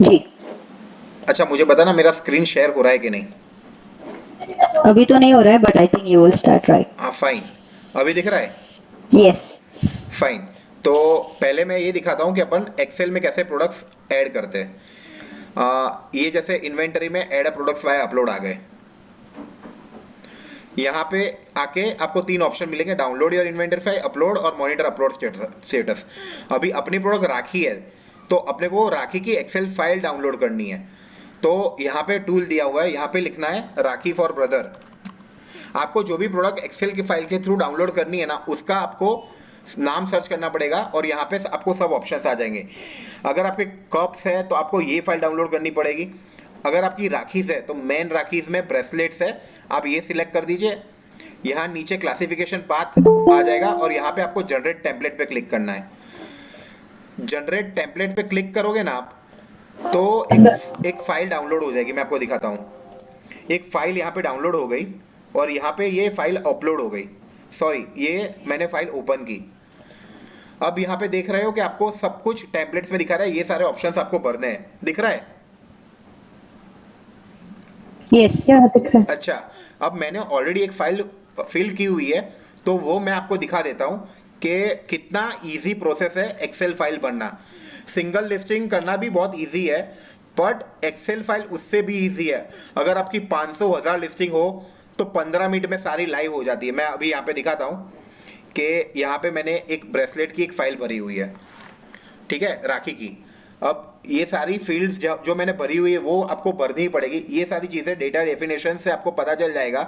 जी। अच्छा मुझे बता ना, मेरा स्क्रीन शेयर हो रहा है कि नहीं? अभी तो नहीं हो रहा है but I think you will start right. हाँ फाइन। अभी दिख रहा है? यस। फाइन। तो पहले मैं ये दिखाता हूँ कि अपन एक्सेल में कैसे प्रोडक्ट्स ऐड करते हैं। ये जैसे इन्वेंटरी में ऐड प्रोडक्ट्स वाया अपलोड आ गए। यहाँ पे आके आपको तीन ऑप्शन मिलेंगे, download your inventory file, upload और मॉनिटर अपलोड स्टेटस। अभी अपनी प्रोडक्ट राखी है, तो अपने को राखी की एक्सेल फाइल डाउनलोड करनी है। तो यहाँ पे टूल दिया हुआ है, यहाँ पे लिखना है राखी फॉर ब्रदर। आपको जो भी प्रोडक्ट एक्सेल की फाइल के थ्रू डाउनलोड करनी है ना, उसका आपको नाम सर्च करना पड़ेगा और यहाँ पे आपको सब ऑप्शंस आ जाएंगे। अगर आपके कप्स है तो आपको ये फाइल डाउनलोड करनी पड़ेगी। अगर आपकी राखीज है तो मेन राखीज में ब्रेसलेट्स है, आप ये सिलेक्ट कर दीजिए। यहाँ नीचे क्लासिफिकेशन पाथ आ जाएगा और यहाँ पे आपको जनरेट टेम्पलेट पे क्लिक करना है। जनरेट टेम्पलेट पे क्लिक करोगे ना आप, तो एक फाइल डाउनलोड हो जाएगी। मैं आपको दिखाता हूँ। एक फाइल यहाँ पे डाउनलोड हो गई और यहाँ पे ये फाइल अपलोड हो गई। सॉरी, ये मैंने फाइल ओपन की। अब यहाँ पे देख रहे हो कि आपको सब कुछ टेम्पलेट्स में दिखा रहा है, ये सारे ऑप्शंस आपको भरने हैं, दिख रहा है? यस। क्या दिख रहा है? अच्छा, अब मैंने ऑलरेडी एक फाइल फिल की हुई है, तो वो मैं आपको दिखा देता हूँ कि कितना इजी प्रोसेस है एक्सेल फाइल बनना। सिंगल लिस्टिंग करना भी बहुत इजी है, बट एक्सेल फाइल उससे भी इजी है। अगर आपकी 500 1000 लिस्टिंग हो तो 15 मिनट में सारी लाइव हो जाती है। मैं अभी यहाँ पे दिखाता हूँ कि यहाँ पे मैंने एक ब्रेसलेट की एक फाइल भरी हुई है, ठीक है, राखी की। अब ये सारी फील्ड्स जो मैंने भरी हुई है वो आपको भरनी ही पड़ेगी। ये सारी चीजें डेटा डेफिनेशन से आपको पता चल जाएगा।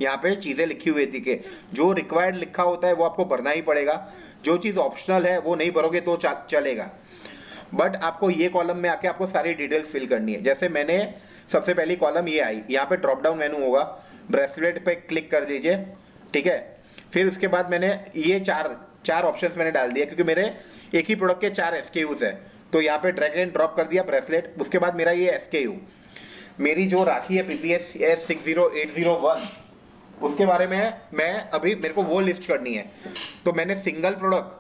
यहाँ पे चीजें लिखी हुई थी कि जो रिक्वायर्ड लिखा होता है वो आपको भरना ही पड़ेगा। जो चीज ऑप्शनल है वो नहीं भरोगे तो चलेगा। बट आपको ये कॉलम में आके आपको सारी डिटेल्स फिल करनी है। जैसे मैंने सबसे पहली कॉलम ये आई, यहाँ पे ड्रॉप डाउन मेनू होगा, ब्रेसलेट पे क्लिक कर दीजिए, ठीक है। फिर उसके बाद मैंने ये चार चार ऑप्शंस मैंने डाल दिया, क्योंकि मेरे एक ही प्रोडक्ट के 4 एसकेयूज है। तो यहाँ पे ड्रैग एंड ड्रॉप कर दिया ब्रेसलेट। उसके बाद मेरा ये एसकेयू, मेरी जो राखी है पीपीएस एस 60801, उसके बारे में मैं अभी मेरे को वो लिस्ट करनी है। तो मैंने सिंगल प्रोडक्ट,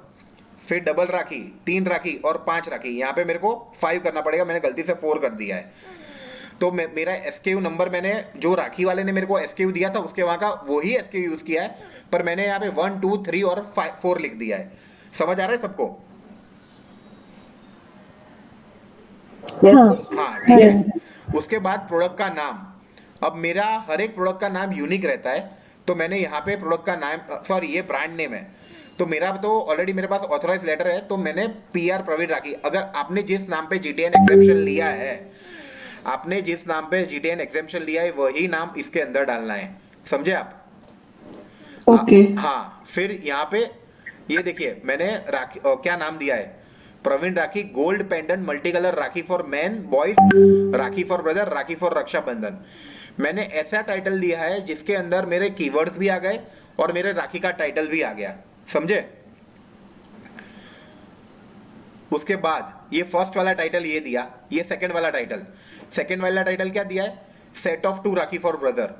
फिर डबल राखी, 3 राखी और 5 राखी, यहाँ पे मेरे को 5 करना पड़ेगा, मैंने गलती से 4 कर दिया है। तो मेरा एसकेयू नंबर, मैंने जो राखी वाले ने मेरे को एसकेयू दिया था उसके वहां का वही एसकेयू यूज किया है, पर मैंने यहाँ पे 1 2 3 और 4 लिख दिया है। समझ आ रहा है सबको? हाँ। हाँ ठीक है। यस। उसके बाद प्रोडक्ट का नाम। अब मेरा हर एक प्रोडक्ट का नाम यूनिक रहता है, तो मैंने यहाँ पे प्रोडक्ट का नाम, सॉरी ये ब्रांड नेम है, तो मेरा तो ऑलरेडी मेरे पास ऑथराइज लेटर है, तो मैंने पी आर प्रवीण राखी। अगर आपने जिस नाम पे जीटीएन एग्जेम्पशन लिया है, आपने जिस नाम पे जीटीएन एग्जेम्पशन लिया है वही नाम इसके अंदर डालना है। समझे आप? ओके। हाँ, फिर यहाँ पे ये देखिए मैंने राखी क्या नाम दिया है, Praveen rakhi gold pendant multi colour rakhi for man boys, rakhi for brother, rakhi for Raksha Bandhan. मैंने ऐसा टाइटल दिया है जिसके अंदर मेरे कीवर्ड्स भी आ गए और मेरे राखी का टाइटल भी आ गया। समझे? उसके बाद ये फर्स्ट वाला टाइटल ये दिया, ये सेकंड वाला टाइटल। सेकंड वाला टाइटल क्या दिया है? Set of 2 rakhi for brother.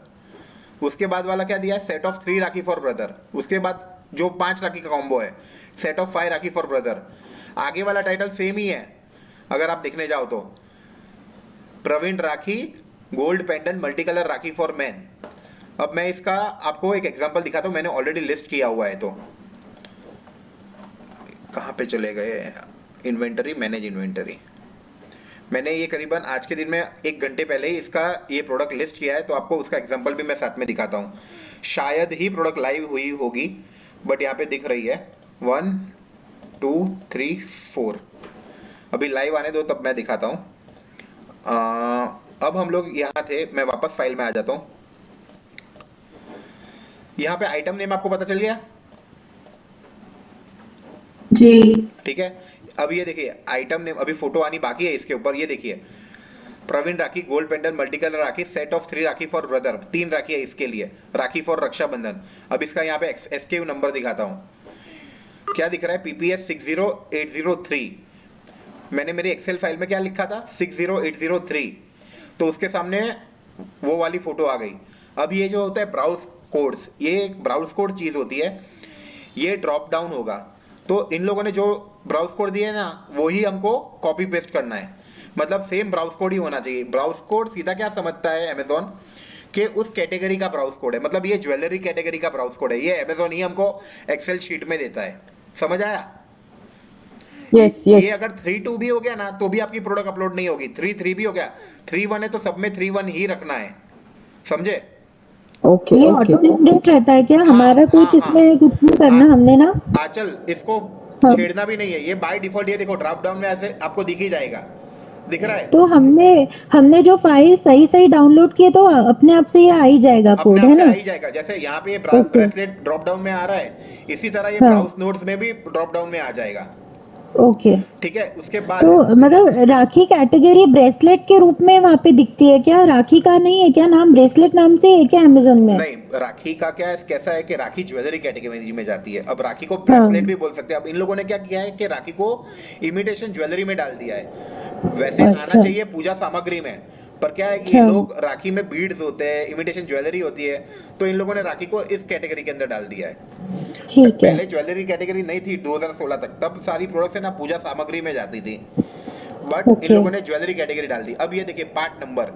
उसके बाद वाला क्या दिया है? Set of 3 rakhi for brother. उसके बाद जो 5 राखी का कॉम्बो है, set of 5 rakhi for brother. आगे वाला टाइटल सेम ही है अगर आप देखने जाओ तो, Praveen rakhi gold pendant multi colour rakhi for man. अब मैं इसका आपको एक एग्जांपल दिखाता हूं, मैंने ऑलरेडी लिस्ट किया हुआ है। तो कहां पे चले गए? Inventory, manage inventory. मैंने ये करीबन आज के दिन में 1 घंटे पहले ही इसका ये प्रोडक्ट लिस्ट किया है, तो आपको उसका एग्जांपल भी मैं साथ में दिखाता हूँ। शायद ही प्रोडक्ट लाइव हुई होगी, बट यहाँ पे दिख रही है 1 2 3 4। अभी लाइव आने दो तब मैं दिखाता हूँ। अब हम लोग यहाँ थे, मैं वापस फाइल में आ जाता हूँ। यहाँ पे आइटम नेम आपको पता चल गया? जी। ठीक है। अब ये देखिए आइटम नेम, अभी फोटो आनी बाकी है इसके ऊपर। ये देखिए Praveen rakhi gold pendant multi colour rakhi, set of 3 rakhi for brother, 3 rakhi है इसके लिए, राखी फॉर रक्षाबंधन। अब इसका यहाँ पे एसकेयू नंबर दिखाता हूँ। क्या दिख रहा है? पीपीएस 60803। मैंने मेरी एक्सेल फाइल में क्या लिखा था? 60803। तो उसके सामने वो वाली फोटो आ गई। अब ये जो होता है ब्राउज कोड्स, ये एक ब्राउज कोड चीज होती है, ये ड्रॉप डाउन होगा। तो इन लोगों ने जो ब्राउज कोड दिए ना, वो ही हमको कॉपी पेस्ट करना है। मतलब सेम ब्राउज कोड ही होना चाहिए। ब्राउज कोड सीधा क्या समझता है अमेजोन कि उस कैटेगरी का ब्राउज कोड है, मतलब ये ज्वेलरी कैटेगरी का ब्राउज कोड है, ये अमेजोन ही हमको एक्सेल शीट में देता है। समझ आया? यस ये यस। अगर 3-2 भी हो गया ना तो भी आपकी प्रोडक्ट अपलोड नहीं होगी। 3-3 भी हो गया, 3-1 है तो सब में 3-1 ही रखना है, समझे? ओके ये ओके। ऑटो जनरेट रहता है क्या? हाँ हमारा हाँ कुछ हाँ। इसमें कुछ नहीं करना हमने ना? आचल इसको हाँ। छेड़ना भी नहीं है, ये बाय डिफॉल्ट, ये देखो ड्रॉप डाउन में ऐसे आपको दिख ही जाएगा, दिख रहा है? तो हमने हमने जो फाइल सही सही डाउनलोड किए तो अपने आप से ये आ ही जाएगा अपने कोड, आप है से आ ना? ही जाएगा। जैसे यहाँ पे ये ओके। ब्रेसलेट ड्रॉप डाउन में आ रहा है, इसी तरह ये हाँ। ब्राउज नोट्स में भी ड्रॉप डाउन में आ जाएगा। ओके। ठीक है, उसके तो बाद मतलब राखी कैटेगरी ब्रेसलेट के रूप में वहां पे दिखती है क्या? राखी का नहीं है क्या नाम? ब्रेसलेट नाम से है क्या अमेजोन में? नहीं, राखी का क्या है, कैसा है कि राखी ज्वेलरी कैटेगरी में जाती है। अब राखी को हाँ। ब्रेसलेट भी बोल सकते हैं। अब इन लोगों ने क्या किया है कि राखी को इमिटेशन ज्वेलरी में डाल दिया है। वैसे आना अच्छा। चाहिए पूजा सामग्री में, पर क्या है कि ये अच्छा। लोग राखी में बीड्स होते हैं, इमिटेशन ज्वेलरी होती है, तो इन लोगों ने राखी को इस कैटेगरी के अंदर डाल दिया है। ठीक है। पहले ज्वेलरी कैटेगरी नहीं थी 2016 तक, तब सारी प्रोडक्ट्स है ना पूजा सामग्री में जाती थी, बट इन ओके। लोगों ने ज्वेलरी कैटेगरी डाल दी। अब ये देखिए पार्ट नंबर,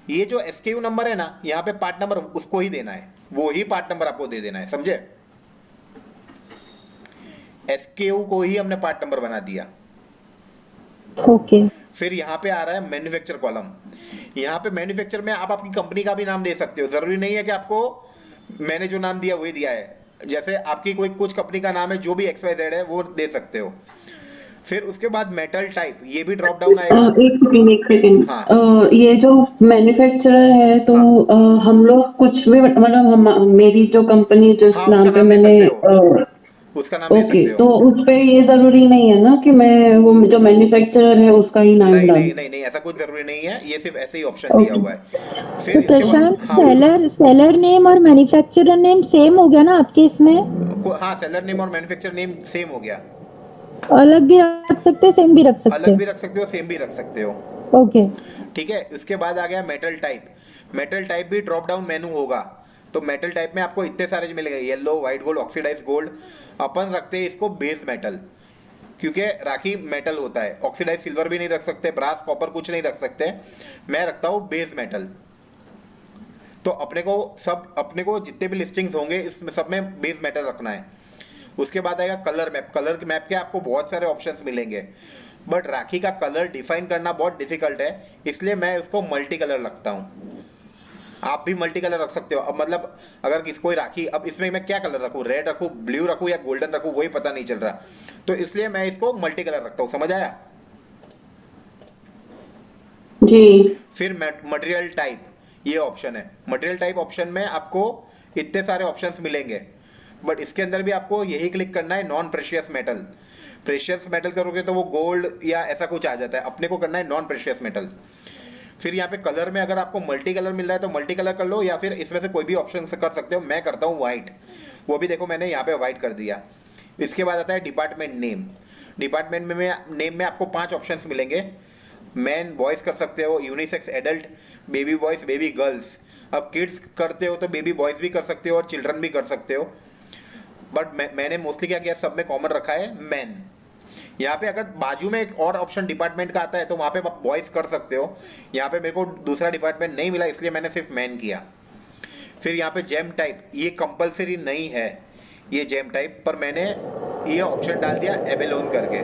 ये जो एसकेयू नंबर है ना, यहाँ पे पार्ट नंबर उसको ही देना है, वो ही पार्ट नंबर आपको दे देना है, समझे? एसकेयू को ही हमने पार्ट नंबर बना दिया। ओके। फिर यहाँ पे आ रहा है मैन्युफैक्चर कॉलम। यहाँ पे मैन्युफैक्चर में आप अपनी कंपनी का भी नाम दे सकते हो, जरूरी नहीं है कि आपको मैंने जो नाम दिया वही दिया है। जैसे आपकी कोई कुछ कंपनी का नाम है जो भी XYZ है वो दे सकते हो। फिर उसके बाद मेटल टाइप, ये भी ड्रॉप डाउन आएगा। एक सेकेंड। हाँ ये जो मैन्युफैक्चरर है तो हाँ हम लोग कुछ भी मतलब मेरी जो कंपनी जिस हाँ, उसका नाम पे नाम दे मैंने सकते हो, उसका नाम दे ओके, सकते हो। तो उस पे ये जरूरी नहीं है ना कि मैं वो जो मैन्युफैक्चरर है उसका ही नाम नहीं डालूं? नहीं नहीं नहीं, ऐसा कुछ जरूरी नहीं है, ये सिर्फ ऐसे ही ऑप्शन दिया ओके। हुआ है। फिर तो इसके बाद प्रशांत, हाँ बोलो। सेलर नेम और मैन्युफैक्चरर नेम सेम हो गया ना आपके इसमें? हाँ, सेलर नेम और मैन्युफैक्चर नेम सेम हो गया। अलग भी रख सकते, सेम भी रख अलग सकते? भी रख सकते हो, सेम भी रख सकते हो। ओके। ठीक है, उसके बाद आ गया मेटल टाइप। मेटल टाइप भी ड्रॉप डाउन मेनू होगा। तो मेटल टाइप में आपको इतने सारे मिलेंगे, yellow, white gold, oxidise gold. अपन रखते हैं इसको बेस मेटल, क्योंकि राखी मेटल होता है। ऑक्सीडाइज सिल्वर भी नहीं रख सकते, ब्रास कॉपर कुछ नहीं रख सकते। मैं रखता हूँ बेस मेटल। तो अपने को जितने भी लिस्टिंग्स होंगे इसमें सब में बेस मेटल रखना है। उसके बाद आएगा कलर मैप। कलर मैप के आपको बहुत सारे ऑप्शंस मिलेंगे, बट राखी का कलर डिफाइन करना बहुत डिफिकल्ट है, इसलिए मैं उसको मल्टी कलर रखता हूँ। आप भी मल्टी कलर रख सकते हो। अब मतलब अगर किसी कोई राखी, अब इसमें मैं क्या कलर रखूँ, रेड रखूँ, ब्लू रखूँ या गोल्डन रखूँ, वही पता नहीं चल रहा, तो इसलिए मैं इसको मल्टी कलर रखता हूँ। समझ आया? जी। फिर मटेरियल टाइप, ये ऑप्शन है। मटेरियल टाइप ऑप्शन में आपको इतने सारे ऑप्शंस मिलेंगे, बट इसके अंदर भी आपको यही क्लिक करना है, non precious metal. Precious metal करोगे तो वो गोल्ड या ऐसा कुछ आ जाता है, अपने को करना है नॉन प्रेशियस मेटल। फिर यहाँ पे कलर में अगर आपको मल्टी कलर मिल रहा है तो मल्टी कलर कर लो, या फिर इसमें से कोई भी ऑप्शन से कर सकते हो। मैं करता हूँ व्हाइट, वो भी देखो मैंने यहाँ पे व्हाइट कर दिया। इसके बाद आता है डिपार्टमेंट नेम। डिपार्टमेंट में नेम में आपको 5 ऑप्शंस मिलेंगे। मैन बॉयज कर सकते हो, unisex adult, baby boys, baby girls. अब किड्स करते हो तो बेबी बॉयज भी कर सकते हो और चिल्ड्रन भी कर सकते हो, बट मैंने मोस्टली क्या किया, सब में कॉमन रखा है मैन। यहाँ पे अगर बाजू में एक और ऑप्शन डिपार्टमेंट का आता है तो वहां पे आप बॉयज कर सकते हो। यहाँ पे मेरे को दूसरा डिपार्टमेंट नहीं मिला, इसलिए मैंने सिर्फ मैन किया। फिर यहाँ पे जेम टाइप, ये कंपलसरी नहीं है ये जेम टाइप, पर मैंने ये ऑप्शन डाल दिया एबेलोन करके।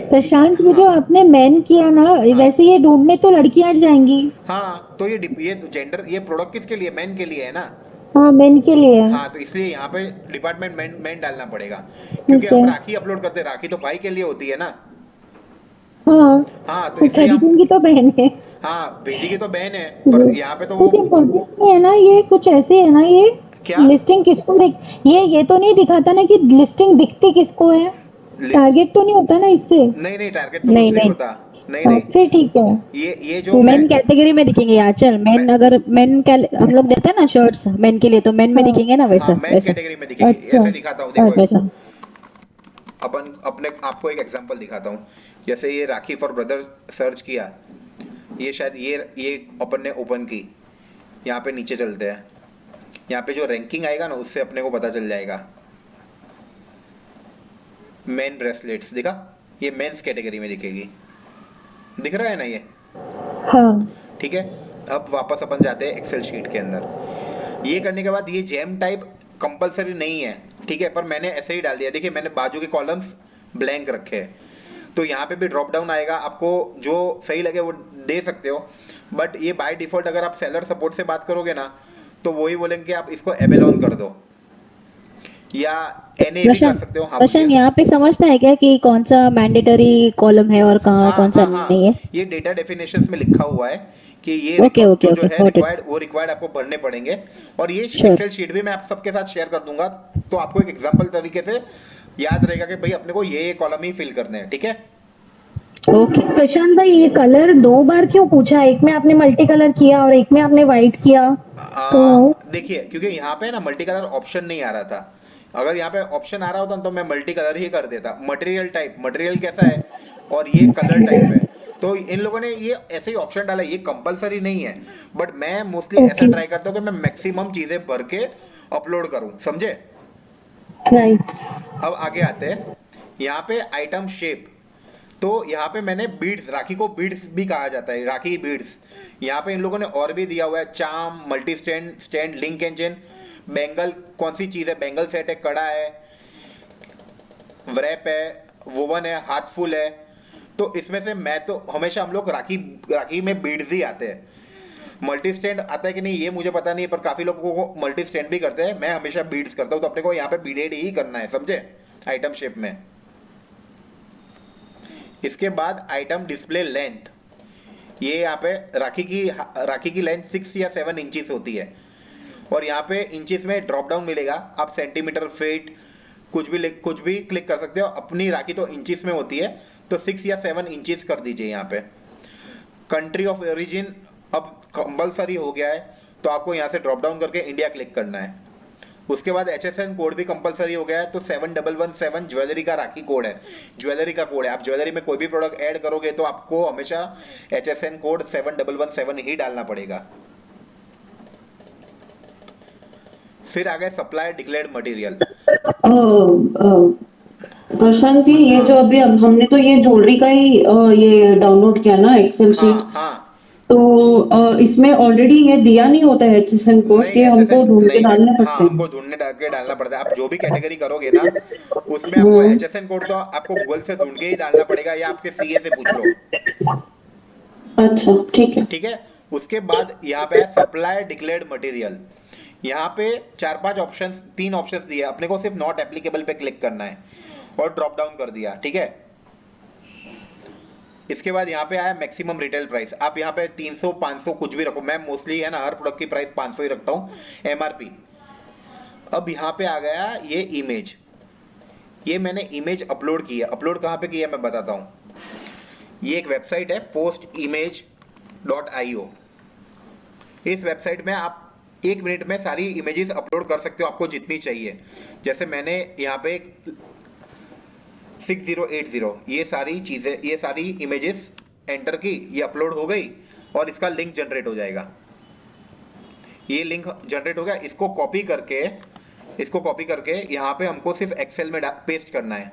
प्रशांत, ये हाँ जो आपने मैन किया ना, हाँ वैसे ये ढूंढने तो लड़कियां जाएंगी। हाँ, तो ये जेंडर, ये प्रोडक्ट किसके लिए, मैन के लिए है ना। हाँ, मैन के लिए है। हाँ, तो इसलिए यहाँ पे डिपार्टमेंट मैन मैन डालना पड़ेगा, क्योंकि ठीक है। हम राखी अपलोड करते हैं, राखी तो भाई के लिए होती है ना। हाँ, हाँ, तो तो इसलिए हम, खरीदेंगी तो बहन है। हाँ भेजी की तो बहन है, पर जी। यहाँ पे तो कुछ वो इम्पोर्टेंट नहीं है ना ये? कुछ ऐसे है ना ये? क्या लिस्टिंग किसको दिख, ये तो नहीं दिखाता ना कि लिस्टिंग दिखती किसको है? लिस्ट, टारगेट तो नहीं होता ना इससे? नहीं नहीं, टारगेट तो नहीं कुछ नहीं नहीं, होता। नहीं हाँ, नहीं, फिर ठीक है। ये जो मैं मेन कैटेगरी में दिखेंगे आंचल। मैं मेन, अगर मेन हम लोग देते हैं ना शर्ट्स मेन के लिए, तो मेन में हाँ। दिखेंगे ना, हाँ वैसा मैन वैसा कैटेगरी में दिखेगी। अच्छा। ऐसे दिखाता हूँ, देखो अच्छा। वैसा। अपन अपने आपको एक एग्जांपल दिखाता हूँ। जैसे ये राखी फॉर ब्रदर सर्च किया, ये शायद ये अपन ने ओपन की। यहाँ पे नीचे चलते हैं, यहाँ पे जो रैंकिंग आएगा ना उससे अपने को पता चल जाएगा। मेन ब्रेसलेट्स दिखा, ये मेंस कैटेगरी में दिखेगी। दिख रहा है ना ये? हाँ ठीक है, अब वापस अपन जाते हैं एक्सेल शीट के अंदर। ये करने के बाद ये जेम टाइप कंपलसरी नहीं है, ठीक है, पर मैंने ऐसे ही डाल दिया। देखिए मैंने बाजू के कॉलम्स ब्लैंक रखे हैं, तो यहाँ पे भी ड्रॉप डाउन आएगा, आपको जो सही लगे वो दे सकते हो। बट ये बाय डिफॉल्ट अगर आप सेलर सपोर्ट से बात करोगे ना, तो वही बोलेंगे कि आप इसको एबेलॉन कर दो या एनए भी कर प्रशांत, सकते हो। हाँ बोलिए। प्रशांत यहाँ पे समझता है क्या कि कौन सा मैंडेटरी कॉलम है और कहाँ हाँ कौन सा हाँ नहीं हाँ, है? ये डेटा डेफिनेशंस में लिखा हुआ है कि ये ओके रिकॉर्ड ओके जो जो ओके, है गॉट इट। रिक्वायर्ड, वो रिक्वायर्ड आपको भरने पड़ेंगे। और ये श्योर। एक्सेल शीट भी मैं आप सबके साथ शेयर कर दूंगा, तो आपको एक एग्जांपल तरीके से याद रहेगा कि भाई अपने को ये कॉलम ही फिल करने हैं, ठीक है। ओके। प्रशांत भाई, ये कलर 2 बार क्यों पूछा? एक में आपने मल्टी कलर किया और एक में आपने व्हाइट किया, तो देखिए क्योंकि यहाँ पे ना मल्टी कलर ऑप्शन नहीं आ रहा था। अगर यहाँ पे ऑप्शन आ रहा होता तो मैं मल्टी कलर ही कर देता। मटेरियल टाइप, मटेरियल कैसा है और ये कलर टाइप है, तो इन लोगों ने ये ऐसे ही ऑप्शन डाला। ये कंपलसरी नहीं है, बट मैं मोस्टली ऐसा ओके, ट्राई करता हूँ कि मैं मैक्सिमम चीजें भर के अपलोड करूँ, समझे। राइट। अब आगे आते हैं, यहाँ पे आइटम शेप। तो यहाँ पे मैंने बीड्स, राखी को बीड्स भी कहा जाता है, राखी बीड्स। यहाँ पे इन लोगों ने और भी दिया हुआ है, charm, multi stand, stand, link engine, bangle. कौन सी चीज है? बैंगल सेट है, कड़ा है, व्रैप है, वोवन है, हाथ फुल है। तो इसमें से मैं तो हमेशा, हम लोग राखी राखी में बीड्स ही आते हैं। मल्टी स्टैंड आता है कि नहीं ये मुझे पता नहीं है, पर काफी लोगों को मल्टी स्टैंड भी करते हैं। मैं हमेशा बीड्स करता हूँ, तो अपने को यहाँ पे बीडेड ही करना है, समझे, आइटम शेप में। इसके बाद आइटम डिस्प्ले लेंथ। ये यहाँ पे राखी की लेंथ 6 या 7 इंचेस होती है, और यहाँ पे इंचेस में ड्रॉप डाउन मिलेगा। आप सेंटीमीटर, फीट, कुछ भी क्लिक कर सकते हो। अपनी राखी तो इंचेस में होती है, तो 6 या 7 इंचेस कर दीजिए यहाँ पे। कंट्री ऑफ ओरिजिन अब कंपलसरी हो गया है, तो आपको यहाँ से ड्रॉप डाउन करके इंडिया क्लिक करना है। उसके बाद HSN कोड भी कंपलसरी हो गया है, तो 7117 ज्वेलरी का राखी कोड है, ज्वेलरी का कोड है। आप ज्वेलरी में कोई भी प्रोडक्ट ऐड करोगे तो आपको हमेशा HSN कोड 7117 ही डालना पड़ेगा। फिर आ गए सप्लायर डिक्लेयर्ड मटेरियल। प्रशांत जी, ये जो हाँ अभी हमने तो ये ज्वेलरी का ही ये डाउनलोड किया ना एक्सेल शीट, हाँ हाँ, तो इसमें ऑलरेडी ये दिया नहीं होता है एचएसएन कोड, नहीं कि हमको HSN ढूंढ के नहीं, डालने हाँ पड़ते हैं? हमको ढूंढने के डालना पड़ता है। आप जो भी कैटेगरी करोगे ना, उसमें आपको हम्म। HSN कोड तो आपको गूगल से ढूंढ के ही डालना पड़ेगा, या आपके सीए से पूछ लो, अच्छा, ठीक है। ठीक है। उसके बाद यहाँ पे है सप्लायर डिक्लेयर्ड मटेरियल। यहाँ पे 4-5 ऑप्शंस, 3 ऑप्शंस दिए, अपने को सिर्फ नॉट एप्लीकेबल पे क्लिक करना है और ड्रॉप डाउन कर दिया, ठीक है। इसके बाद यहाँ पे आया मैक्सिमम रिटेल प्राइस। आप यहाँ पे 300, 500 कुछ भी रखो। मैं मोस्टली है ना हर प्रोडक्ट की प्राइस 500 ही रखता हूँ, एमआरपी। अब यहाँ पे आ गया ये इमेज। ये मैंने इमेज अपलोड की है। अपलोड कहाँ पे की है मैं बताता हूँ। ये एक वेबसाइट है postimage.io। इस वेबसाइट में आप 1 मिनट में सारी इमेजेस अपलोड कर सकते हो, आपको जितनी चाहिए। जैसे मैंने यहाँ पे 6080 ये सारी चीजें, ये सारी इमेजेस एंटर की, ये अपलोड हो गई और इसका लिंक जनरेट हो जाएगा। ये लिंक जनरेट हो गया, इसको कॉपी करके यहाँ पे हमको सिर्फ एक्सेल में पेस्ट करना है।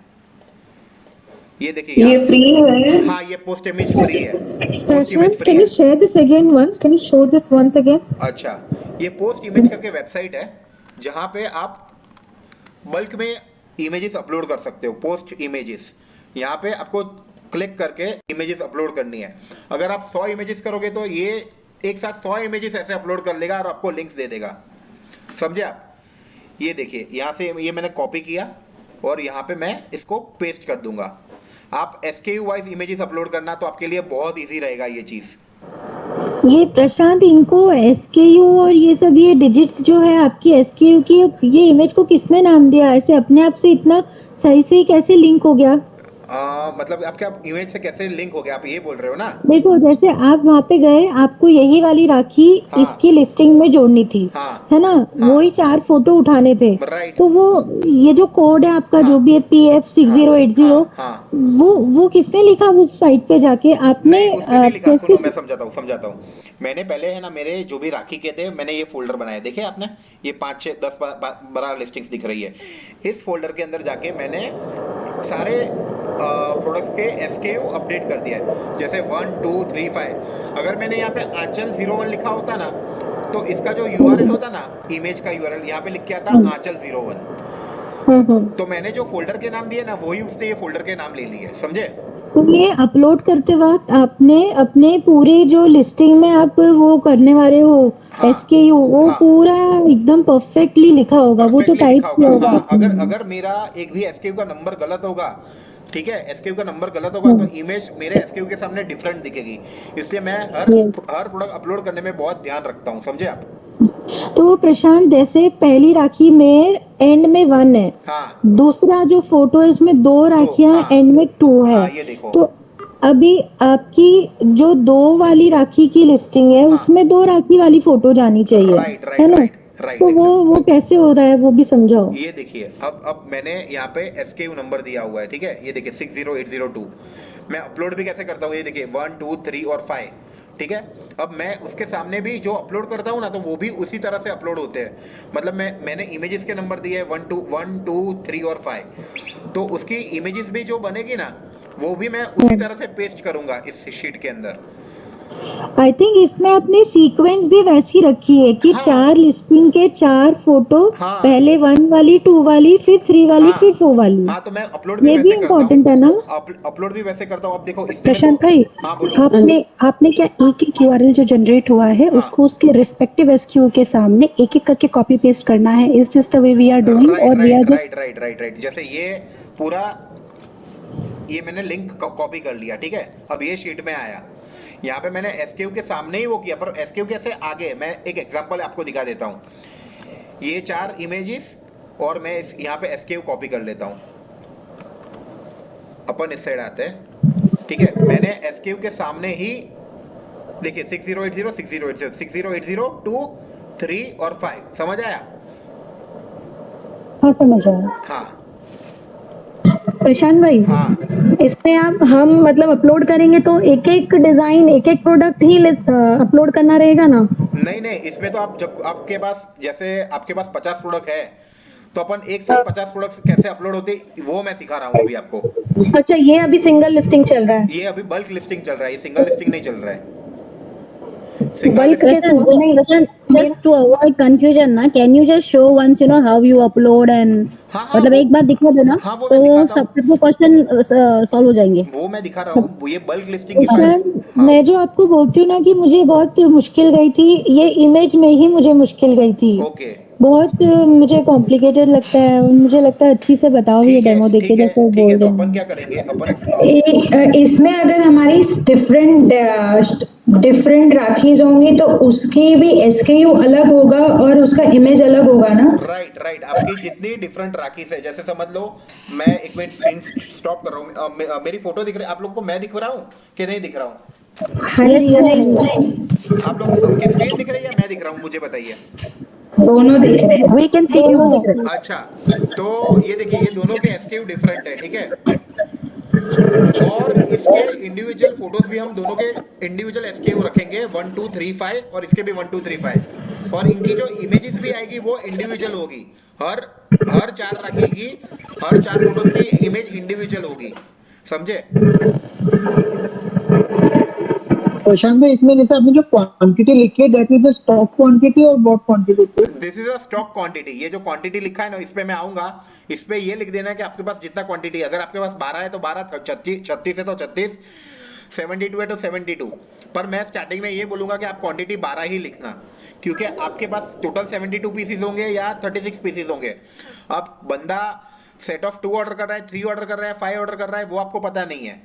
ये देखिए ये यहाँ, फ्री है? हाँ ये पोस्ट इमेज फ्री है, post image Prashant, free can है। you share this again once? Can you show this once again? अच्छा, ये पोस्ट इमेज करके वेबसाइट है, जहां पे आप बल्क में इमेजेस अपलोड कर सकते हो। पोस्ट इमेजेस, यहाँ पे आपको क्लिक करके इमेजेस अपलोड करनी है। अगर आप 100 इमेजेस करोगे तो ये एक साथ 100 इमेजेस ऐसे अपलोड कर लेगा और आपको लिंक्स दे देगा, समझे आप। ये देखिए यहाँ से ये मैंने कॉपी किया और यहाँ पे मैं इसको पेस्ट कर दूंगा। आप SKU वाइज इमेजेस अपलोड करना तो आपके लिए बहुत इजी रहेगा ये चीज। ये प्रशांत, इनको एसकेयू और ये सब, ये डिजिट्स जो है आपकी एसकेयू की, ये इमेज को किसने नाम दिया? ऐसे अपने आप से इतना सही से ही कैसे लिंक हो गया? मतलब आपके इमेज से कैसे लिंक हो गया, आप ये बोल रहे हो ना। देखो, जैसे आप वहाँ पे गए, आपको यही वाली राखी हाँ इसकी लिस्टिंग में जोड़नी थी, हाँ है ना? हाँ, वही 4 फोटो उठाने थे, राइट, तो वो ये जो कोड है आपका, हाँ जो भी है PF6080, हाँ हाँ, वो किसने लिखा उस साइट पे जाके? आपने नहीं उसने नहीं लिखा। सुनो कैसे? मैं समझाता हूँ। मैंने पहले है ना, मेरे जो भी राखी के थे, मैंने ये फोल्डर बनाया, देखे आपने, ये 5 6 10 12 लिस्टिंग्स दिख रही है। इस फोल्डर के अंदर जाके मैंने सारे प्रोडक्ट्स के SKU अपडेट कर दिया है, जैसे 1 2 3 5। अगर मैंने यहाँ पे आंचल 01 लिखा होता ना, तो इसका जो URL होता ना, इमेज का URL यहाँ पे लिख के आता आंचल 01। तो मैंने जो फोल्डर के नाम दिए ना, वही उससे ये फोल्डर के नाम ले लिए, समझे? तो ये अपलोड करते वक्त आपने अपने पूरे जो लिस्टिंग में आप वो करने वाले हो हाँ, SKU, वो हाँ। पूरा एकदम परफेक्टली लिखा होगा, वो तो परफेक्टली टाइप लिखा किया होगा। होगा हाँ, आपने। अगर मेरा एक भी SKU का नंबर गलत होगा, ठीक है, SKU का नंबर गलत होगा तो इमेज मेरे SKU के सामने डिफरेंट दिखेगी। इसलिए मैं हर प्रोडक्ट अपलोड करने में बहुत ध्यान रखता हूँ, समझे आप? तो प्रशांत, जैसे पहली राखी में एंड में 1 है, हाँ, दूसरा जो फोटो है उसमें 2 राखियां हाँ। एंड में 2 है, हाँ, ये देखो। तो अभी आपकी जो 2 वाली राखी की लिस्टिंग है हाँ। उसमें 2 राखी वाली फोटो जानी चाहिए, राइट, है राइट, ना? राइट, राइट, तो एकदम। वो कैसे हो रहा है, वो भी समझाओ। ये देखिए, अब मैंने यहाँ पे SKU नंबर दिया हुआ है, ठीक है, ये देखिए 60802। मैं अपलोड भी कैसे करता हूँ, ये देखिए 1 2 3 और 5, ठीक है। अब मैं उसके सामने भी जो अपलोड करता हूँ ना, तो वो भी उसी तरह से अपलोड होते हैं। मतलब मैंने इमेजेस के नंबर दिए 1 2 3 और 5, तो उसकी इमेजेस भी जो बनेगी ना, वो भी मैं उसी तरह से पेस्ट करूंगा इस शीट के अंदर। आई थिंक इसमें आपने सीक्वेंस भी वैसी रखी है कि हाँ। 4 लिस्टिंग के 4 फोटो, हाँ। पहले 1 वाली, 2 वाली, फिर 3 वाली, हाँ। फिर 4 वाली। हाँ, तो मैं अपलोड भी ये भी वैसे करता इम्पोर्टेंट है ना? हूँ। अपलोड भी वैसे करता हूँ। अब देखो इससे मेरे प्रशांत को। भाई, हाँ, बोलो। आपने आपने क्या एक एक URL जो जनरेट हुआ है हाँ। उसको उसके रिस्पेक्टिव SKU के सामने एक एक करके कॉपी पेस्ट करना है? Is this the way we are doing right, और we are right, just? Right, right, right, right. जैसे ये पूरा, ये मैंने लिंक कॉपी कर लिया, ठीक है। अब ये शीट में आया, यहाँ पे मैंने SKU के सामने ही वो किया, पर SKU कैसे आगे, मैं एक एग्जांपल आपको दिखा देता हूँ। ये 4 इमेजेस और मैं यहाँ पे SKU कॉपी कर लेता हूँ। अपन इस साइड आते हैं, ठीक है। मैंने SKU के सामने ही देखिए 6080 6080 6080 2 3 और 5, समझ आया? हाँ, समझ आया। हाँ। प्रशांत भाई, हाँ। इसमें हम मतलब अपलोड करेंगे तो एक एक डिजाइन, एक एक प्रोडक्ट ही अपलोड करना रहेगा ना? नहीं, नहीं, इसमें तो आप जब आपके पास, जैसे आपके पास 50 प्रोडक्ट है, तो अपन एक साथ 50 प्रोडक्ट कैसे अपलोड होते, वो मैं सिखा रहा हूँ अभी आपको। अच्छा, ये अभी सिंगल लिस्टिंग चल रहा है? ये अभी बल्क लिस्टिंग चल रहा है, ये सिंगल लिस्टिंग नहीं चल रहा है। Single bulk listing. Prashant, just to avoid confusion ना, can you just show once how you upload and हाँ, हाँ, मतलब एक बार दिखा दो ना, हाँ, वो मैं तो दिखाता हूँ। सबको क्वेश्चन सॉल्व हो जाएंगे। वो मैं दिखा रहा हूँ, ये बल्क लिस्टिंग की फाइल। प्रशांत, हाँ। मैं जो आपको बोलती हूँ ना कि मुझे बहुत मुश्किल गई थी, ये इमेज में ही मुझे मुश्किल गई थी। ओके, बहुत मुझे कॉम्प्लिकेटेड लगता है और मुझे लगता है अच्छी से बताओ ये ठीक है, डेमो देके ठीक है, जैसे वो ठीक है। बोल तो रहे अपन हैं। क्या करेंगे, अपन इसमें अगर हमारी डिफरेंट राखीज होंगी तो उसकी भी SKU अलग होगा और उसका इमेज अलग होगा ना? Right, right. आपकी जितनी डिफरेंट राखीज है, जैसे समझ लो, मैं एक मिनट स्क्रीन स्टॉप कर रहा हूँ। मेरी फोटो दिख रही है आप लोग को? मैं दिख रहा हूँ कि नहीं दिख रहा हूँ? हाँ जी, हाँ जी, आप लोग की स्क्रीन दिख रही है या मैं दिख रहा हूँ, मुझे बताइए। दोनों दिख रहे हैं। We can see you. अच्छा, तो ये देखिए, ये दोनों के SKU डिफरेंट है, ठीक है। और इसके इंडिविजुअल फोटोज भी हम दोनों के इंडिविजुअल SKU रखेंगे 1 2 3 5, और इसके भी 1 2 3 5, और इनकी जो इमेजेस भी आएगी वो इंडिविजुअल होगी। हर 4 राखी की, हर 4 फोटोज की इमेज इंडिविजुअल होगी, समझे? प्रशांत भाई, इसमें जैसे आपने जो क्वांटिटी लिखी है, that is a stock quantity और what quantity? This is a stock quantity. ये जो क्वांटिटी लिखा है ना, इस पे मैं आऊंगा, इस पे ये लिख देना है कि आपके पास जितना क्वांटिटी, अगर आपके पास 12 है तो 12, 36 है तो 36, 72 है तो 72। पर मैं स्टार्टिंग में ये बोलूंगा कि आप क्वांटिटी 12 ही लिखना, क्योंकि आपके पास टोटल 72 पीसेस होंगे या 36 पीसेस होंगे। अब बंदा सेट ऑफ 2 ऑर्डर कर रहा है, 3 ऑर्डर कर रहा है, 5 ऑर्डर कर रहा है, वो आपको पता नहीं है,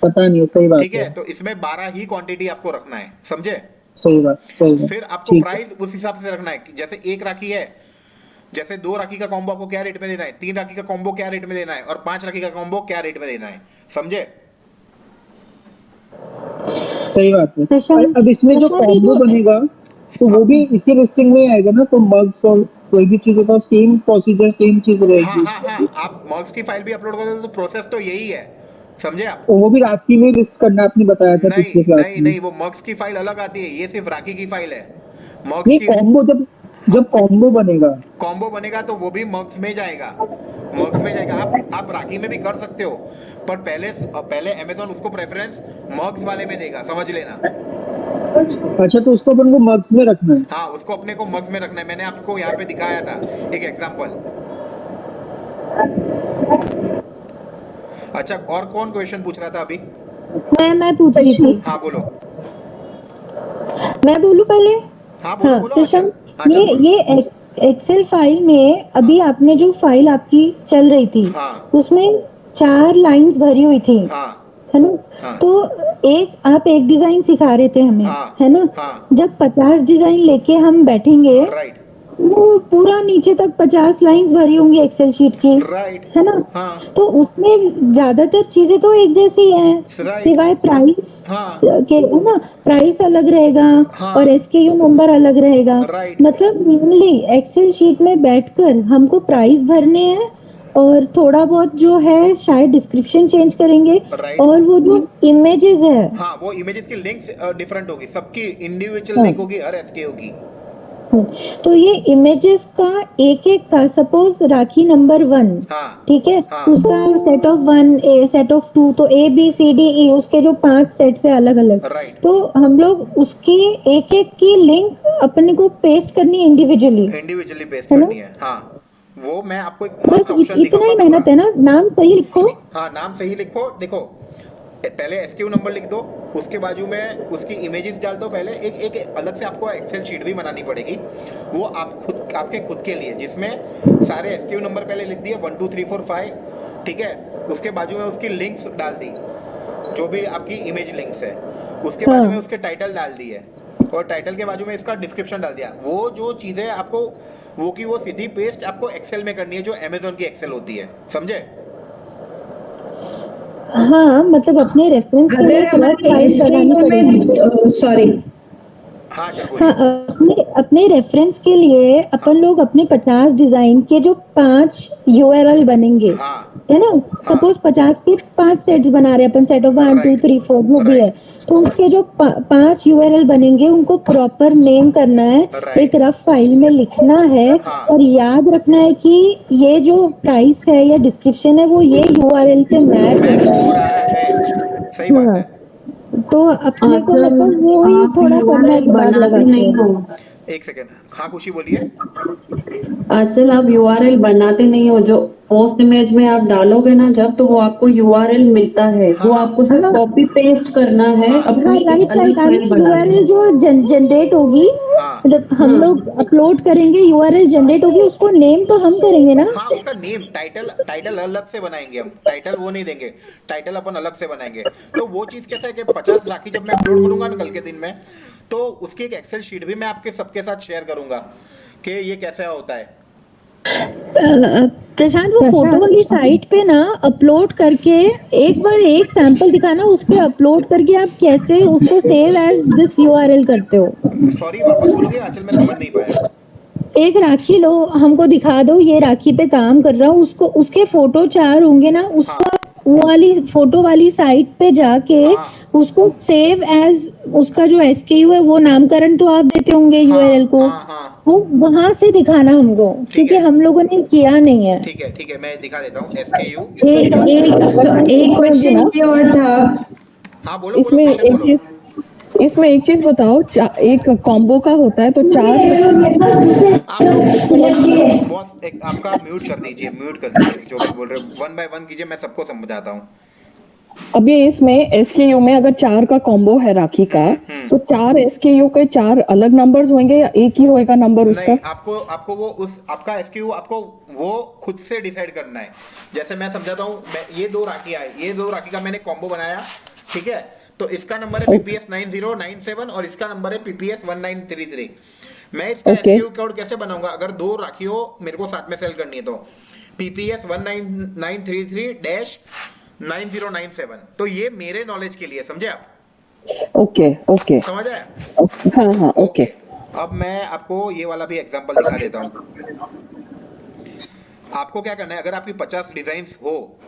पता नहीं है, सही बात ठीक है। तो इसमें 12 ही क्वांटिटी आपको रखना है, समझे? सही बात, सही बात। फिर आपको प्राइस उस हिसाब से रखना है। जैसे एक राखी है, जैसे 2 राखी का कॉम्बो आपको क्या रेट में देना है, 3 राखी का कॉम्बो क्या रेट में देना है, और 5 राखी का कॉम्बो क्या रेट में देना है, समझे? सही बात है। प्रशांत, अब इसमें जो प्रशांत, कॉम्बो ये बनेगा तो वो भी इसी लिस्टिंग में आएगा ना? तो मग्स और कोई भी चीजों का सेम प्रोसीजर, सेम चीज हाँ, रहेगी हाँ, उसमें हाँ, भी। आप मॉक्स की फाइल भी अपलोड करोगे तो प्रोसेस तो यही है, समझे आप? तो वो भी राखी में लिस्ट करना आपने बताया था नहीं, पिछले क्लास नहीं, में। नहीं, वो मॉक्स की फाइल अलग आती है, ये सिर्फ राखी की फाइल है। मॉक्स ये की कॉम्बो जब कॉम्बो बनेगा कॉम्बो बनेगा तो वो भी मॉक्स में जाएगा, मॉक्स में जाएगा। आप आप राखी में भी कर सकते हो, पर पहले अमेजोन उसको प्रेफरेंस मग्स वाले में देगा, समझ लेना। अच्छा, तो उसको अपन को मग्स में रखना है। हाँ, उसको अपने को मग्स में रखना है। मैंने आपको यहाँ पे दिखाया था एक एग्जांपल। अच्छा, और कौन क्वेश्चन पूछ रहा था अभी? मैं पूछ रही थी। हाँ बोलो। मैं बोलूं पहले? हाँ बोलो बोलो। प्रशांत, आंचल बोलो। ये एक्सेल फाइल में अभी आपने जो फाइल आपकी चल रही थी, हाँ उसमें 4 लाइंस भरी हुई थी, हाँ है ना? हाँ तो आप एक डिजाइन सिखा रहे थे हमें, हाँ है ना? हाँ जब 50 डिजाइन लेके हम बैठेंगे, राइट वो पूरा नीचे तक 50 लाइंस भरी होंगी एक्सेल शीट की, राइट है ना? हाँ तो उसमें ज्यादातर चीजें तो एक जैसी हैं, राइट सिवाय प्राइस हाँ के, है ना? प्राइस अलग रहेगा हाँ और एसकेयू नंबर अलग रहेगा। राइट मतलब मेनली एक्सेल शीट में बैठकर हमको प्राइस भरने हैं और थोड़ा बहुत जो है शायद डिस्क्रिप्शन चेंज करेंगे, राइट और वो जो इमेजेस है, हाँ, वो इमेजेस की लिंक्स डिफरेंट होगी, सबकी इंडिविजुअल हाँ, लिंक होगी हर एसकेयू की। तो ये इमेजेस का एक एक का, सपोज राखी नंबर 1, हाँ ठीक है, हाँ उसका सेट ऑफ 1, सेट ऑफ 2, तो A B C D E, उसके जो 5 सेट्स है अलग अलग, राइट, तो हम लोग उसकी एक एक की लिंक अपने को पेस्ट करनी है इंडिविजुअली, इंडिविजुअली पेस्ट है ना? करनी है। हाँ, वो मैं आपको एक बस मस्त ऑप्शन इतना दिखाऊंगा ही पूरा। मेहनत है ना, नाम सही लिखो। हाँ, नाम सही लिखो। देखो, पहले एसक्यू नंबर लिख दो, उसके बाजू में उसकी इमेजेस डाल दो। पहले एक एक अलग से आपको एक्सेल शीट भी बनानी पड़ेगी, वो आप खुद आपके खुद के लिए, जिसमें सारे एसक्यू नंबर पहले लिख दिए 1 2 3 4 5, ठीक है। उसके बाजू में उसकी लिंक्स डाल दी, जो भी आपकी इमेज लिंक्स है। उसके बाजू में हाँ, उसके टाइटल डाल दिए, और टाइटल के बाजू में इसका डिस्क्रिप्शन डाल दिया। वो जो चीजें आपको वो की वो सीधी पेस्ट आपको एक्सेल में करनी है, जो अमेजोन की एक्सेल होती है, समझे? हाँ, मतलब अपने रेफरेंस के लिए अगर एक रफ हमारे फाइल बनानी एसकेयू पड़ेगी। में सॉरी, हाँ चल हाँ, बोलिए। अपने रेफरेंस के लिए हाँ अपन लोग अपने 50 डिजाइन के जो 5 यूआरएल बनेंगे, हाँ है ना? हाँ सपोज 50 के 5 सेट्स बना रहे हैं अपन, सेट ऑफ 1 2 राइट 3 4 जो भी है, राइट तो उसके जो 5 यूआरएल बनेंगे उनको प्रॉपर नेम करना है, एक राइट रफ फाइल में लिखना है, हाँ और याद रखना है कि ये जो प्राइस है या डिस्क्रिप्शन है वो ये यूआरएल से मैच मैच होता हो है। रहा है, सही बात हाँ, है। तो अपने को आजकल मतलब वो ही आप थोड़ा करना है यूआरएल दिमाग लगा बनाते नहीं के। हो। एक सेकेंड, हाँ खुशी बोलिए। आजकल आप यूआरएल बनाते नहीं हो, जो पोस्ट इमेज में आप डालोगे ना जब, तो वो आपको यूआरएल मिलता है, हाँ वो हाँ आपको सिर्फ कॉपी पेस्ट करना है, हाँ हाँ, अपनी एक राइट अलग राइट, आई फाइल मीन बनानी यूआरएल है। जो जनरेट होगी, हाँ जब हम लोग अपलोड करेंगे यूआरएल जनरेट होगी, उसको नेम तो हम करेंगे ना? हाँ, उसका नेम टाइटल टाइटल अलग से बनाएंगे हम, टाइटल वो नहीं देंगे, टाइटल अपन अलग से बनाएंगे। तो वो चीज कैसा है कि 50 राखी जब मैं अपलोड करूंगा ना कल के दिन में, तो उसकी एक एक्सेल शीट भी मैं आपके सबके साथ शेयर करूंगा कि ये कैसा होता है। प्रशांत, वो फोटो वाली साइट पे ना अपलोड करके एक बार एक सैंपल दिखाना, उस पे अपलोड करके आप कैसे उसको सेव एज दिस यूआरएल करते हो। सॉरी, वापस बोलोगे आंचल, मैं समझ नहीं पाया। एक राखी लो, हमको दिखा दो ये राखी पे काम कर रहा हूँ, उसको उसके फोटो 4 होंगे ना, हाँ उसको आप वो वाली फोटो वाली साइट पे जाके हाँ उसको सेव एज, उसका जो एसकेयू है वो नामकरण तो आप देते होंगे यूआरएल हाँ को, हाँ हाँ वो वहां से दिखाना हमको, ठीक क्योंकि है हम लोगों ने किया नहीं है। ठीक है, मैं दिखा देता हूँ SKU। एक क्वेश्चन ये और था, हाँ बोलो बोलो, इसमें क्वेश्चन एक बोलो। चीज इसमें एक चीज बताओ, एक कॉम्बो का होता है तो 4। आप लोग बॉस एक आपका म्यूट कर दीजिए, जो भी बोल रहे हो 1 बाय 1 कीजिए, मैं सबको समझाता हूँ। अभी इसमें एसकेयू में अगर 4 का कॉम्बो है राखी का, तो 4 एसकेयू के 4 अलग नंबर्स होंगे या एक ही होएगा नंबर उसका? नहीं, आपको वो उस आपका एसक्यू आपको वो खुद से डिसाइड करना है। जैसे मैं समझाता हूँ, ये दो राखी का मैंने कॉम्बो बनाया, ठीक है। तो इसका नंबर है PPS 9097 और इसका नंबर है PPS 1933। मैं इसका एसक्यू कोड कैसे बनाऊंगा, अगर दो राखियों मेरे को साथ में सेल करनी है तो PPS 19933-9097। तो ये मेरे नॉलेज के लिए, समझे आप? ओके समझ आया? हाँ ओके। अब मैं आपको ये वाला भी एग्जांपल दिखा देता हूँ। आपको क्या करना है, अगर आपकी 50 डिजाइन्स हो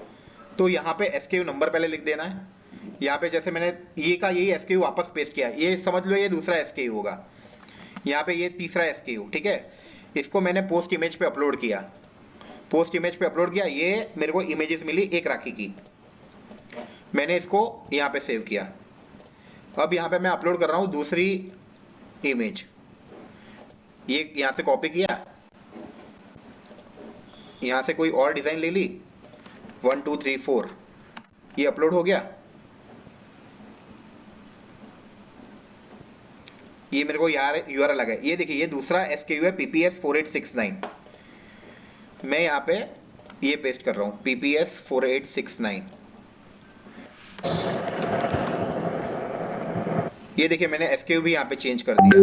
तो यहाँ पे SKU नंबर पहले लिख देना है। यहाँ पे जैसे मैंने यही SKU वापस पेस्ट किया, ये समझ लो ये दूसरा SKU होगा। यहाँ पे ये तीसरा SKU, ठीक है। इसको मैंने पोस्ट इमेज पे अपलोड किया, पोस्ट इमेज पे अपलोड किया, ये मेरे को इमेजेस मिली एक राखी की, मैंने इसको यहाँ पे सेव किया। अब यहाँ पे मैं अपलोड कर रहा हूँ दूसरी इमेज, ये यहाँ से कॉपी किया, यहाँ से कोई और डिजाइन ले ली, 1 2 3 4, ये अपलोड हो गया। ये मेरे को यार यूआरएल आ गया। ये देखिए, ये दूसरा SKU है PPS 4869। मैं यहाँ पे ये पेस्ट कर रहा हूँ PPS 4869। ये देखिए, मैंने SKU भी यहाँ पे चेंज कर दिया।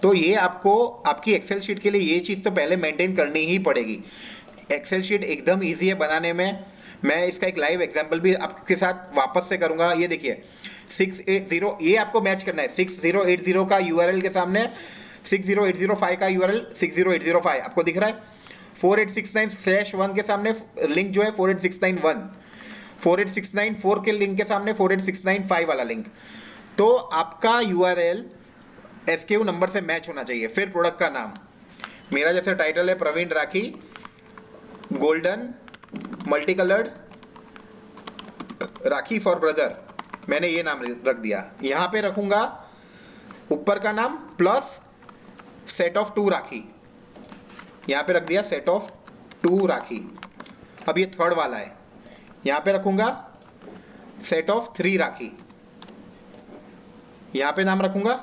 तो ये आपको आपकी एक्सेल शीट के लिए ये चीज तो पहले मेंटेन करनी ही पड़ेगी। एक्सेल शीट एकदम इजी है बनाने में। मैं इसका एक लाइव एग्जांपल भी आपके साथ वापस से करूंगा। ये देखिए 680, ये आपको मैच करना है 6080 का यूआरएल के सामने 60805 का यूआरएल 60805 आपको दिख रहा है। 4869/1 के सामने लिंक जो है 48691, 48694 के लिंक के सामने 48695 वाला लिंक। तो आपका यूआरएल SKU नंबर से मैच होना चाहिए। फिर प्रोडक्ट का नाम, मेरा जैसे टाइटल है Praveen rakhi golden multi coloured rakhi for brother, मैंने ये नाम रख दिया। यहां पे रखूंगा ऊपर का नाम प्लस सेट ऑफ 2 राखी, यहां पे रख दिया सेट ऑफ 2 राखी। अब ये थर्ड वाला है, यहां पे रखूंगा सेट ऑफ 3 राखी, यहां पे नाम रखूंगा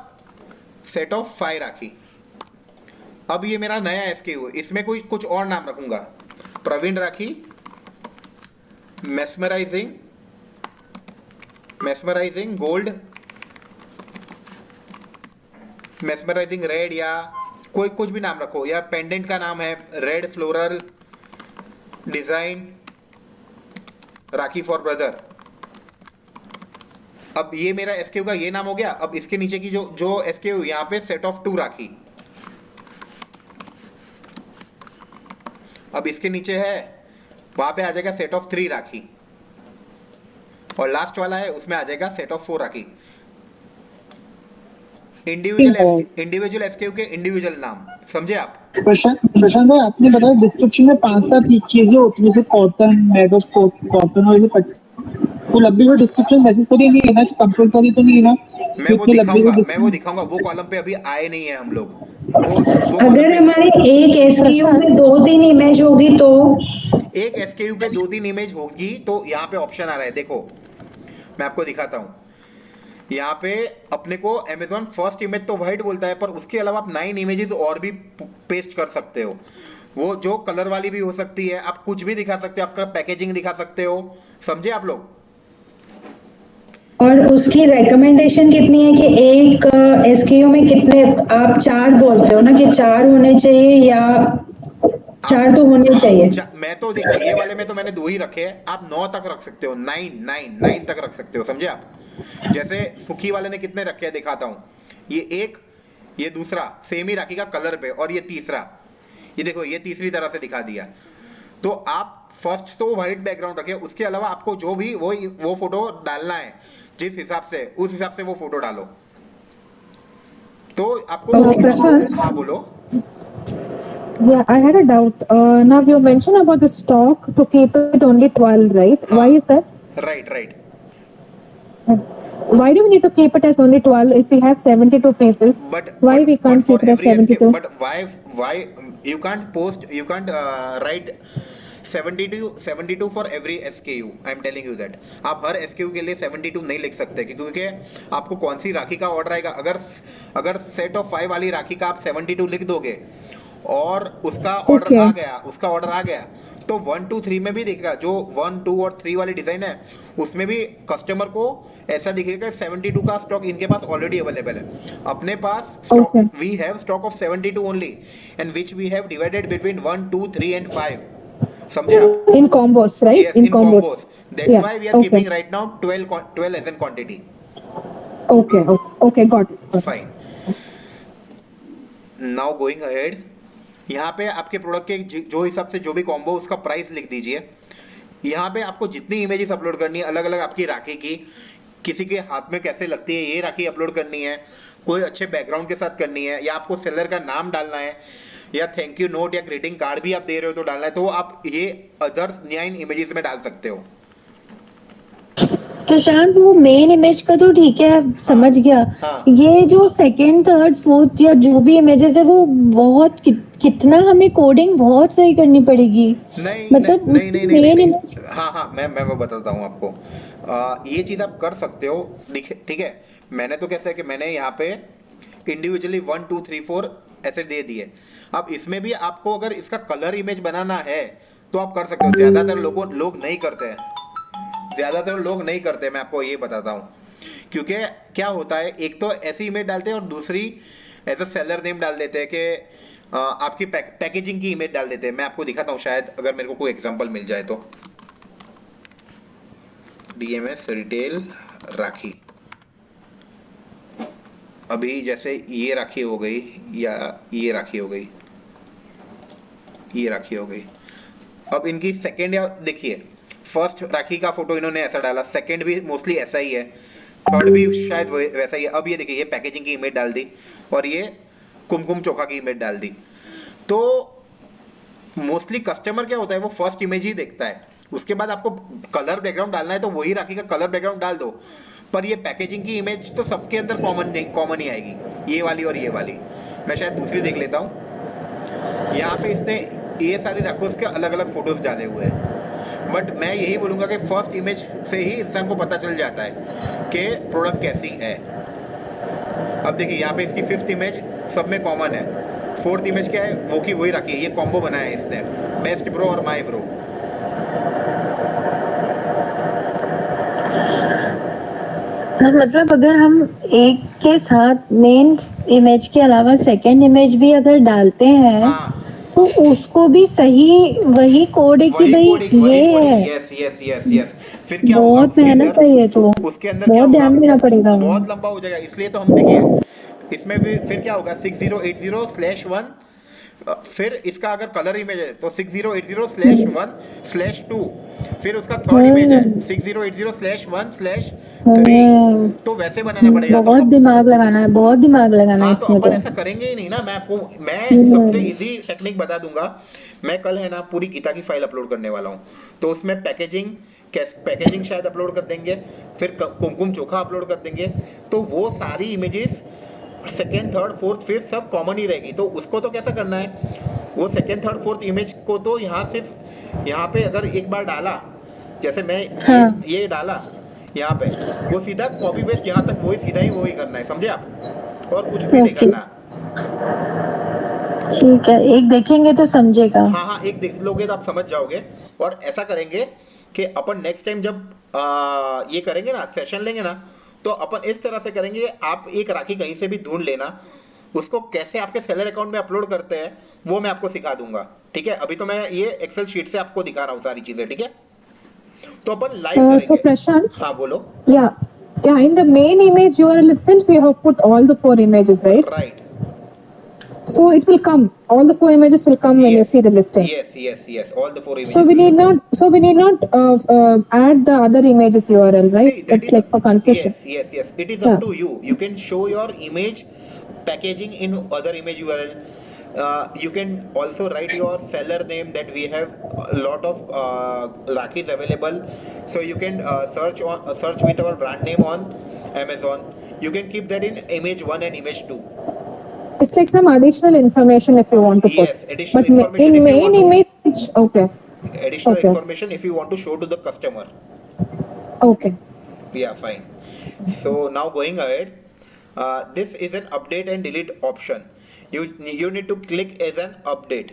सेट ऑफ 5 राखी। अब ये मेरा नया SKU है, इसमें कोई कुछ और नाम रखूंगा, प्रवीण राखी मेस्मराइजिंग गोल्ड, मेस्मराइजिंग रेड, या कोई कुछ भी नाम रखो, या पेंडेंट का नाम है red floral design rakhi for brother. अब ये मेरा SKU का ये नाम हो गया। अब इसके नीचे की जो SKU यहाँ पे सेट ऑफ 2 राखी, अब इसके नीचे है वहां पे आ जाएगा सेट ऑफ 3 राखी, और लास्ट वाला है उसमें आ जाएगा set of 4 rakhi. Individual SKU के इंडिविजुअल नाम, समझे आप? प्रशांत भाई, आपने बताया डिस्क्रिप्शन में 5-7 चीजें होती है, जैसे कॉटन, मेड ऑफ कॉटन और ये, तो लंबी वो डिस्क्रिप्शन नेसेसरी नहीं है ना, कंपलसरी तो नहीं है ना? मैं वो दिखाऊंगा वो कॉलम पे अभी आए नहीं है हम लोग। वो अगर हमारी एक SKU में 2-3 इमेज होगी तो एक SKU पे 2-3 इमेज होगी तो यहाँ पे ऑप्शन आ रहा है, देखो मैं आपको दिखाता हूँ। यहाँ पे अपने को Amazon फर्स्ट इमेज तो वाइट बोलता है, पर उसके अलावा आप 9 इमेजेस और भी पेस्ट कर सकते हो। वो जो कलर वाली भी हो सकती है, आप कुछ भी दिखा सकते हो, आपका पैकेजिंग दिखा सकते हो, समझे आप लोग? और उसकी रिकमेंडेशन कितनी है कि एक SKU में कितने, आप 4 बोलते हो ना कि 4 होने चाहिए, या 4 तो होने चाहिए? मैं तो देखो ये वाले में तो मैंने 2 ही रखे हैं, आप 9 तक रख सकते हो, 9 तक रख सकते हो, समझे आप? जैसे सुखी वाले ने कितने रखे हैं दिखाता हूँ। ये एक, ये दूसरा सेम ही राखी का कलर पे, और ये तीसरा, ये देखो ये तीसरी तरह से दिखा दिया। तो आप फर्स्ट तो व्हाइट बैकग्राउंड रखिए, उसके अलावा आपको जो भी वो फोटो डालना है जिस हिसाब से, उस हिसाब से वो फोटो डालो। तो आपको हाँ बोलो। Yeah, I had a doubt. Now you mentioned about the stock to keep it only 12, right? Why is that? Right. Why do we need to keep it as only 12 if we have 72 pieces? Why we can't keep it as 72? But why you can't post, you can't write 72 for every SKU. I'm telling you that. आप हर SKU के लिए 72 नहीं लिख सकते, क्योंकि आपको कौन सी राखी का ऑर्डर आएगा। अगर सेट ऑफ 5 वाली राखी का आप 72 लिख दोगे और उसका ऑर्डर आ गया तो 1 2 3 में भी दिखेगा। जो 1 2 और 3 वाली डिजाइन है उसमें भी कस्टमर को ऐसा दिखेगा 72 का स्टॉक इनके पास ऑलरेडी अवेलेबल है। अपने पास stock, we have stock of 72 only, and which we have divided between 1 2 3 and 5। समझे आप? In combos, right? Yes, in combos. That's why we are keeping right now 12 as in quantity. Okay, got it. Fine. Now going ahead, यहाँ पे आपके product के जो हिसाब से जो भी कॉम्बो उसका प्राइस लिख दीजिए। यहाँ पे आपको जितनी इमेजेस अपलोड करनी है अलग अलग आपकी राखी की, किसी के हाथ में कैसे लगती है ये राखी अपलोड करनी है, कोई अच्छे बैकग्राउंड के साथ करनी है, या आपको सेलर का नाम डालना है, या थैंक यू नोट या ग्रीटिंग कार्ड भी आप दे रहे हो तो डालना है, तो आप ये अदर्स 9 इमेजेस में डाल सकते हो। प्रशांत, वो मेन इमेज का तो ठीक है, समझ गया। हाँ। ये जो सेकंड, थर्ड, फोर्थ या जो भी इमेजेस है वो बहुत कितना हमें कोडिंग बहुत सही करनी पड़ेगी। नहीं मतलब नहीं उसकी नहीं नहीं मेन नहीं, इमेज। हाँ हाँ मैं वो बताता हूँ आपको। ये चीज आप कर सकते हो, ठीक है। मैंने तो कैसा है कि मैंने यहाँ पे इंडिविजुअली 1 2 3 4 ऐसे दे दिए। अब इसमें भी आपको अगर इसका कलर इमेज बनाना है तो आप कर सकते हो। ज्यादातर लोग नहीं करते हैं, ज्यादातर लोग नहीं करते, मैं आपको ये बताता हूँ। क्योंकि क्या होता है, एक तो ऐसी इमेज डालते हैं और दूसरी एज अ सेलर नेम डाल देते हैं कि आपकी पैकेजिंग की इमेज डाल देते हैं। मैं आपको दिखाता हूँ, शायद अगर मेरे को कोई एग्जांपल मिल जाए तो। डीएमएस रिटेल राखी, अभी जैसे ये राखी हो गई, या ये राखी हो गई, ये राखी हो गई। अब इनकी सेकेंड, या देखिए फर्स्ट राखी का फोटो इन्होंने ऐसा डाला, सेकेंड भी मोस्टली ऐसा ही है, थर्ड भी शायद वैसा ही है। अब ये देखिए, ये पैकेजिंग की इमेज डाल दी और ये कुमकुम चोखा की इमेज डाल दी। तो मोस्टली कस्टमर क्या होता है, वो फर्स्ट इमेज ही देखता है, उसके बाद आपको कलर बैकग्राउंड डालना है तो वही राखी का कलर बैकग्राउंड डाल दो। पर ये पैकेजिंग की इमेज तो सबके अंदर कॉमन ही आएगी, ये वाली और ये वाली। मैं शायद दूसरी देख लेता हूँ। यहाँ पे इसने ये सारी राखों के अलग अलग फोटोज डाले हुए हैं, बट मैं यही बोलूंगा कि फर्स्ट इमेज से ही इंसान को पता चल जाता है कि प्रोडक्ट कैसी है। अब देखिए यहाँ पे इसकी फिफ्थ इमेज सब में कॉमन है, फोर्थ इमेज क्या है, वो की वही रखी है। ये कॉम्बो बनाया है इसने, बेस्ट ब्रो और माई ब्रो। मतलब अगर हम एक के साथ मेन इमेज के अलावा सेकंड इमेज भी अगर डालते हैं, हाँ, तो उसको भी सही वही कोड है कि वही भाई कोडिंग, वही ये कोडिंग, है। Yes yes yes yes. फिर क्या होगा बहुत उसके मेहनत अंदर, है ये तो, उसके अंदर क्या बहुत होगा, ध्यान देना पड़ेगा। बहुत लंबा हो जाएगा। इसलिए तो हम देखिए इसमें भी फिर क्या होगा, 6080/1, फिर इसका अगर कलर इमेज है तो 6080/1/2, फिर उसका थर्ड इमेज है 6080/1/3। तो वैसे बनाना पड़ेगा। तो बहुत दिमाग लगाना है, बहुत दिमाग लगाना है हाँ, तो इसमें अपन तो। ऐसा करेंगे ही नहीं ना। मैं सबसे इजी टेक्निक बता दूंगा। मैं कल है ना पूरी गीता की फाइल अपलोड करने वाला हूँ, तो उसमें पैकेजिंग शायद अपलोड कर देंगे, फिर कुमकुम चोखा अपलोड कर देंगे। तो वो सारी images second, third, fourth, fifth सब कॉमन ही रहेगी। तो उसको तो कैसा करना है, वो सेकेंड, थर्ड, फोर्थ इमेज को तो यहाँ सिर्फ यहाँ पे अगर एक बार डाला, जैसे मैं हाँ। ये डाला यहाँ पे, वो सीधा कॉपी पेस्ट यहाँ तक वही सीधा ही वही करना है, समझे आप, और कुछ भी नहीं ओके, करना। ठीक है, एक देखेंगे तो समझेगा। हाँ हाँ, एक देख लोगे तो आप समझ जाओगे। और ऐसा करेंगे कि अपन नेक्स्ट टाइम जब ये करेंगे ना, सेशन लेंगे ना, तो अपन इस तरह से करेंगे, आप एक राखी कहीं से भी ढूंढ लेना, उसको कैसे आपके सेलर अकाउंट में अपलोड करते हैं वो मैं आपको सिखा दूंगा। ठीक है, अभी तो मैं ये एक्सेल शीट से आपको दिखा रहा हूँ सारी चीजें। ठीक है, तो अपन लाइव So करेंगे। Prashant, हाँ बोलो। yeah, in the main image URL itself, you have put all the 4 images, right? Right, So it will come. All the 4 images will come when you see the listing. yes, all the 4 images So we will need come. not. So we need not add the other images URL, right? See, that That's is like for confusion. yes. It is Yeah. up to you. You can show your image packaging in other image URL. You can also write your seller name, that we have a lot of Rakhis available. So you can search with our brand name on Amazon. You can keep that in image 1 and image 2. It's like some additional information if you want to put. Yes, additional But information in if you main want to. image, okay. Additional Okay. information if you want to show to the customer. Okay. Yeah, fine. So now going ahead, this is an update and delete option. You need to click as an update.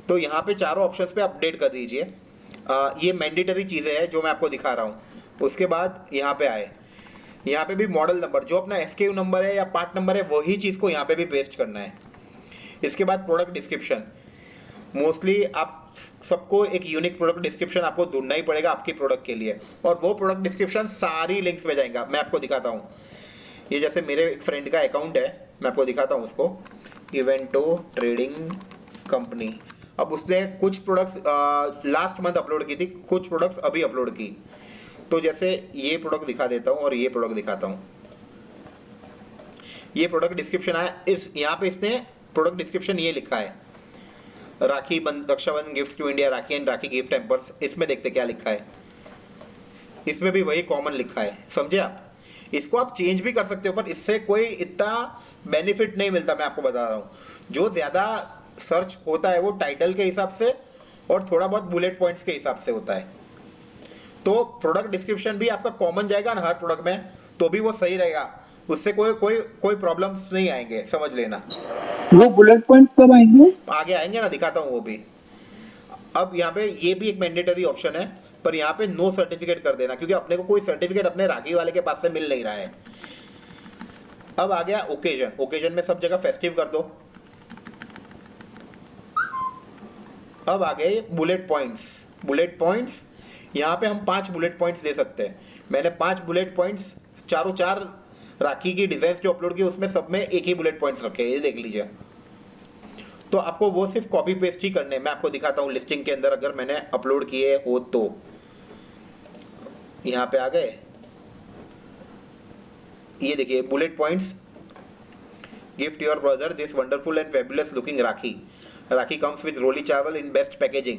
तो यहाँ पे चारों options पे update कर दीजिए। ये mandatory चीजें हैं जो मैं आपको दिखा रहा हूँ। उसके बाद यहाँ पे आए, यहाँ पे भी मॉडल नंबर, जो अपना SKU नंबर है या पार्ट नंबर है, वही चीज को यहाँ पे भी पेस्ट करना है। इसके बाद प्रोडक्ट डिस्क्रिप्शन, मोस्टली आप सबको एक यूनिक प्रोडक्ट डिस्क्रिप्शन आपको ढूंढना ही पड़ेगा आपकी प्रोडक्ट के लिए, और वो प्रोडक्ट डिस्क्रिप्शन सारी लिंक्स में जाएगा। मैं आपको दिखाता हूँ, ये जैसे मेरे एक फ्रेंड का अकाउंट है, मैं आपको दिखाता हूँ उसको, इवेंटो ट्रेडिंग कंपनी। अब उसने कुछ प्रोडक्ट्स लास्ट मंथ अपलोड की थी, कुछ प्रोडक्ट्स अभी अपलोड की। तो जैसे ये प्रोडक्ट दिखा देता हूँ और ये प्रोडक्ट दिखाता हूँ। ये प्रोडक्ट डिस्क्रिप्शन आया, इस यहाँ पे इसने प्रोडक्ट डिस्क्रिप्शन ये लिखा है, rakhi Raksha Bandhan gift to India, rakhi and rakhi gift hampers. इसमें देखते क्या लिखा है, इसमें भी वही कॉमन लिखा है, समझे आप। इसको आप चेंज भी कर सकते हो, पर इससे कोई इतना बेनिफिट नहीं मिलता, मैं आपको बता रहा हूँ। जो ज्यादा सर्च होता है वो टाइटल के हिसाब से और थोड़ा बहुत बुलेट पॉइंट्स के हिसाब से होता है। तो प्रोडक्ट डिस्क्रिप्शन भी आपका कॉमन जाएगा ना हर प्रोडक्ट में, तो भी वो सही रहेगा, उससे कोई प्रॉब्लम्स नहीं आएंगे, समझ लेना। वो बुलेट पॉइंट्स कब आएंगे? आगे आएंगे ना, दिखाता हूँ वो भी। अब यहाँ पे ये भी एक मैंडेटरी ऑप्शन है, पर यहाँ पे नो सर्टिफिकेट कर देना, क्योंकि अपने को कोई सर्टिफिकेट अपने राखी वाले के पास से मिल नहीं रहा है। अब आ गया ओकेजन, ओकेजन में सब जगह फेस्टिव कर दो। अब आ गए बुलेट पॉइंट्स, बुलेट पॉइंट्स यहाँ पे हम 5 बुलेट पॉइंट्स दे सकते हैं। मैंने 5 बुलेट पॉइंट्स चारों 4 राखी की डिजाइन जो अपलोड की उसमें सब में एक ही बुलेट पॉइंट्स रखे हैं, ये देख लीजिए। तो आपको वो सिर्फ कॉपी पेस्ट ही करने हैं। मैं आपको दिखाता हूँ लिस्टिंग के अंदर अगर मैंने अपलोड किए हो तो। यहाँ पे आ गए, ये देखिए bullet points, gift your brother this wonderful and fabulous looking rakhi, rakhi comes with roli chawal in best packaging,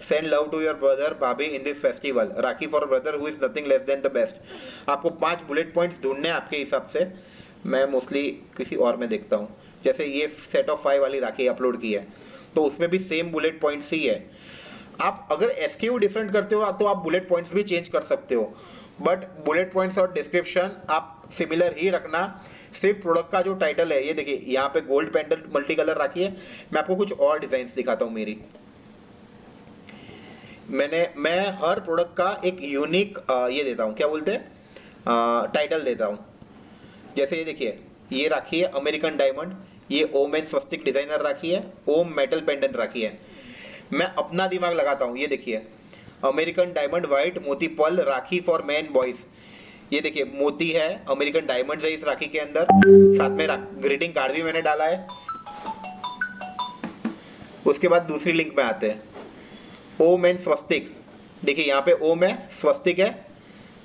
send love to your brother bhabhi in this festival, rakhi for brother who is nothing less than the best. आपको 5 bullet points ढूंढने हैं आपके हिसाब से। मैं mostly किसी और में देखता हूँ, जैसे ये सेट ऑफ 5 वाली राखी अपलोड की है तो उसमें भी सेम बुलेट पॉइंट्स ही है। आप अगर एसक्यू डिफरेंट करते हो तो आप बुलेट पॉइंट्स भी चेंज कर सकते हो, बट बुलेट पॉइंट्स और डिस्क्रिप्शन आप सिमिलर ही रखना। सिर्फ प्रोडक्ट का जो टाइटल है, ये देखिए यहाँ पे गोल्ड पेंडेंट मल्टी कलर राखी है। मैं आपको कुछ और डिजाइन दिखाता हूँ मेरी। मैं हर प्रोडक्ट का एक यूनिक ये देता हूँ, क्या बोलते हैं, टाइटल देता हूँ। जैसे ये देखिए, ये राखी है अमेरिकन डायमंड, ये ओम एंड स्वस्तिक डिजाइनर राखी है, ओम मेटल पेंडेंट राखी है। मैं अपना दिमाग लगाता हूँ, ये देखिए अमेरिकन डायमंड व्हाइट मोती pearl rakhi for man boys. ये देखिए मोती है, अमेरिकन डायमंड है इस राखी के अंदर, साथ में ग्रीटिंग कार्ड भी मैंने डाला है। उसके बाद दूसरी लिंक में आते हैं, ओम एंड स्वस्तिक। देखिए यहाँ पे ओम है, स्वस्तिक है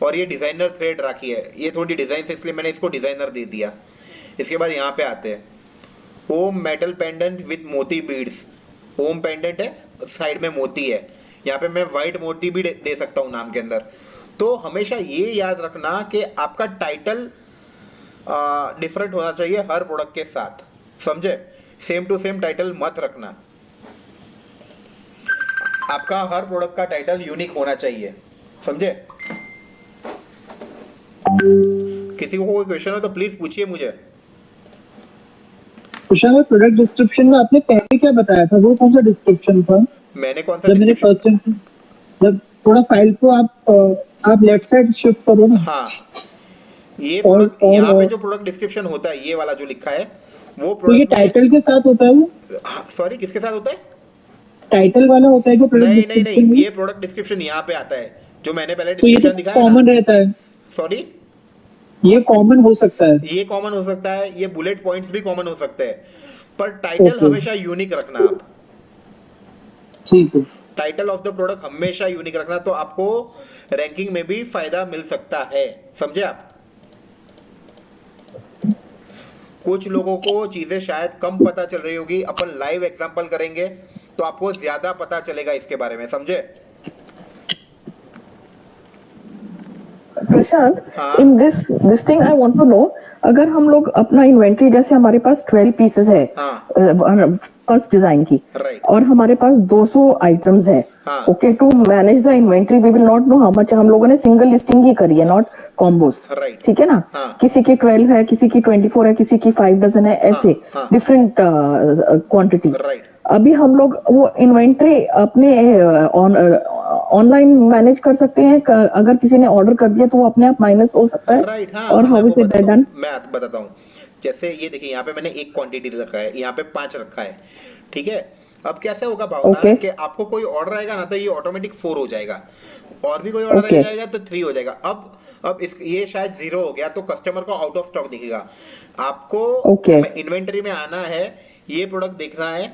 और ये डिजाइनर थ्रेड राखी है। ये थोड़ी डिजाइन से इसलिए मैंने इसको डिजाइनर दे दिया। इसके बाद यहाँ पे आते हैं, ओम मेटल पेंडेंट विद मोती बीड्स। ओम पेंडेंट है, साइड में मोती है। यहाँ पे मैं व्हाइट मोती भी दे सकता हूँ नाम के अंदर। तो हमेशा ये याद रखना कि आपका टाइटल डिफरेंट होना चाहिए हर प्रोडक्ट के साथ, समझे। सेम टू सेम टाइटल मत रखना, आपका हर प्रोडक्ट का टाइटल यूनिक होना चाहिए, समझे। किसी को कोई क्वेश्चन हो तो प्लीज पूछिए मुझे। कुशाल, प्रोडक्ट डिस्क्रिप्शन में आपने पहले क्या बताया था, वो कौन सा डिस्क्रिप्शन था? मैंने कौन सा जब मैंने फर्स्ट टाइम, जब थोड़ा फाइल को आप लेफ्ट साइड शिफ्ट करो ना। हाँ, ये प्रोडक्ट यहाँ पे जो प्रोडक्ट डिस्क्रिप्शन होता है, ये वाला जो लिखा है वो तो ये टाइटल के साथ होता है वो? सॉरी, किसके साथ होता है? टाइटल वाला होता है कि प्रोडक्ट डिस्क्रिप्शन? नहीं, ये प्रोडक्ट डिस्क्रिप्शन यहाँ पे आता है जो मैंने पहले तो डिस्क्रिप्शन दिखाया ना। कॉमन रहता है। सॉरी, ये कॉमन हो सकता है, ये कॉमन हो सकता है, ये बुलेट पॉइंट्स भी कॉमन हो सकते हैं, पर टाइटल हमेशा यूनिक रखना आप। ठीक है, टाइटल ऑफ द प्रोडक्ट हमेशा यूनिक रखना, तो आपको रैंकिंग में भी फायदा मिल सकता है, समझे आप। कुछ लोगों को चीजें शायद कम पता चल रही होगी, अपन लाइव एग्जांपल करेंगे तो आपको ज्यादा पता चलेगा इसके बारे में, समझे। प्रशांत, हाँ? In this thing I want to know, अगर हम लोग अपना इन्वेंट्री, जैसे हमारे पास 12 पीसेस है फर्स्ट डिजाइन की, राइट, और हमारे पास 200 आइटम्स है, okay, to manage the inventory we will not know how much. हम लोगों ने सिंगल लिस्टिंग ही करी है, नॉट कॉम्बोस, ठीक है ना। किसी की 12 है, किसी की 24 है, किसी की 5 डजन है, ऐसे डिफरेंट क्वांटिटी। अभी हम लोग वो इन्वेंट्री अपने ऑनलाइन मैनेज कर सकते हैं, अगर किसी ने ऑर्डर कर दिया तो वो अपने आप माइनस हो सकता है। राइट, हाँ, और हाउ इज इट डन? मैं बताता हूँ। जैसे ये देखिए, यहाँ पे मैंने एक क्वांटिटी रखा है, यहाँ पे 5 रखा है, ठीक है। अब कैसे होगा भावना कि आपको कोई ऑर्डर आएगा ना तो ये ऑटोमेटिक 4 हो जाएगा, और भी कोई ऑर्डर आएगा तो 3 हो जाएगा। अब ये शायद 0 हो गया तो कस्टमर को आउट ऑफ स्टॉक दिखेगा। आपको इन्वेंटरी में आना है, ये प्रोडक्ट देखना है,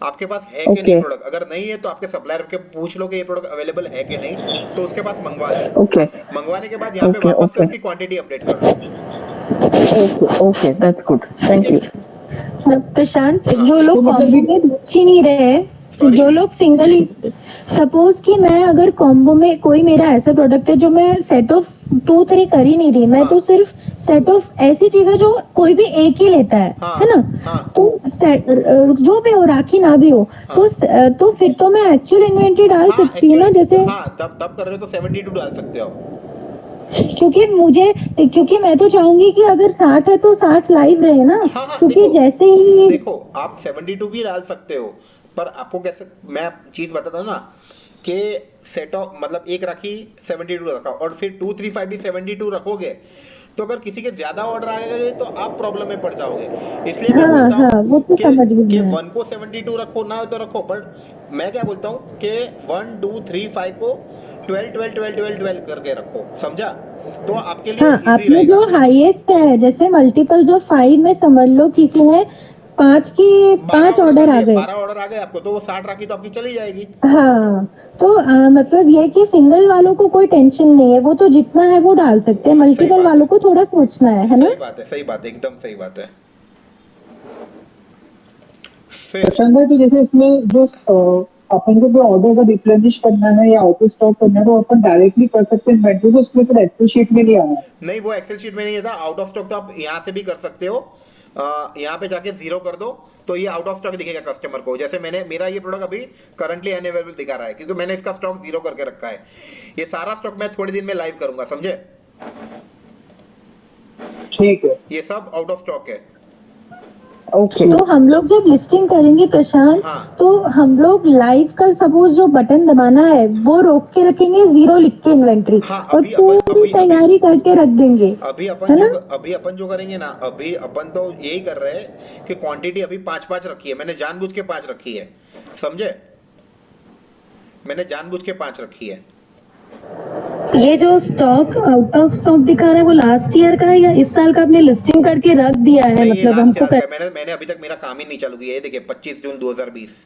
आपके पास है कि नहीं प्रोडक्ट, अगर नहीं है तो आपके सप्लायर के पूछ लो कि ये प्रोडक्ट अवेलेबल है कि नहीं, तो उसके पास मंगवा लो। मंगवाने के बाद यहाँ पे वापस से उसकी क्वांटिटी अपडेट कर दो। Okay that's good, thank you. Prashant, जो लोग कॉम्बो में बेच ही नहीं रहे, जो लोग सिंगल, सपोज कि मैं अगर कॉम्बो में कोई मेरा ऐसा प्रोडक्ट है जो मैं सेट ऑफ 2-3 कर ही नहीं रही, मैं तो सिर्फ सेट ऑफ ऐसी चीजें जो कोई भी एक ही लेता है ना, तो जो भी हो, राखी ना भी हो, तो फिर तो मैं एक्चुअल इन्वेंटरी डाल सकती हूँ ना, जैसे तब कर रहे हो तो 72 डाल सकते हो। क्योंकि मैं तो चाहूंगी कि अगर 60 है तो 60 लाइव रहे ना। क्योंकि जैसे ही देखो आप 72 भी डाल सकते हो, पर आपको कैसे, मैं चीज बताता हूँ ना कि सेट ऑफ मतलब एक राखी 72 रखा और फिर 235 भी 72 रखोगे, तो अगर किसी के ज्यादा ऑर्डर आएगा तो आप प्रॉब्लम में पड़ जाओगे। इसलिए मैं बोलता हूँ कि 1 को 72 रखो, ना तो रखो, बट मैं क्या बोलता हूँ कि 1 2 3 5 को 12 12 12 12 12 करके रखो, समझा? तो आपके लिए इजी आपने रहेगा। जो हाईएस्ट है, जैसे मल्टीपल्स ऑफ 5 में समझ लो किसी ने 5 ऑर्डर आ गए, 12 ऑर्डर आ गए आपको, तो वो 60 राखी तो आपकी चली जाएगी। हाँ, तो मतलब ये कि सिंगल वालों को कोई टेंशन नहीं है, वो तो जितना है वो डाल सकते हैं, मल्टीपल वालों को थोड़ा सोचना है ना। सही बात है, एकदम सही बात है। प्रशांत भाई, तो जैसे इसमें जो अपन को जो ऑर्डर का रिप्लेनिश करना है या आउट ऑफ स्टॉक करना है, तो अपन डायरेक्टली कर सकते हैं इन्वेंटरी से, उसमें फिर एक्सेल शीट में नहीं आना है। नहीं, वो एक्सेल शीट में नहीं था। आउट ऑफ स्टॉक तो आप यहाँ से भी कर सकते हो, यहाँ पे जाके 0 कर दो तो ये आउट ऑफ स्टॉक दिखेगा कस्टमर को। जैसे मेरा ये प्रोडक्ट अभी करंटली अनअवेलेबल दिखा रहा है, क्योंकि मैंने इसका स्टॉक 0 करके रखा है। ये सारा स्टॉक मैं थोड़े दिन में लाइव करूंगा, समझे? ठीक है, ये सब आउट ऑफ स्टॉक है। तो हम लोग जब लिस्टिंग करेंगे प्रशांत, तो हम लोग लाइव का सपोज जो बटन दबाना है वो रोक के रखेंगे, 0 लिख के इन्वेंट्री, और पूरी तैयारी करके रख देंगे। अभी अपन जो करेंगे ना, अभी अपन तो यही कर रहे हैं कि क्वांटिटी अभी 5-5 रखी है। मैंने जानबूझ के 5 रखी है, समझे? मैंने जानबूझ के 5 रखी है। ये जो स्टॉक आउट ऑफ स्टॉक दिखा रहा है वो लास्ट ईयर का है या इस साल का आपने लिस्टिंग करके रख दिया है? मतलब हमको मैंने अभी तक मेरा काम ही नहीं चालू किया है। देखिए 25 जून 2020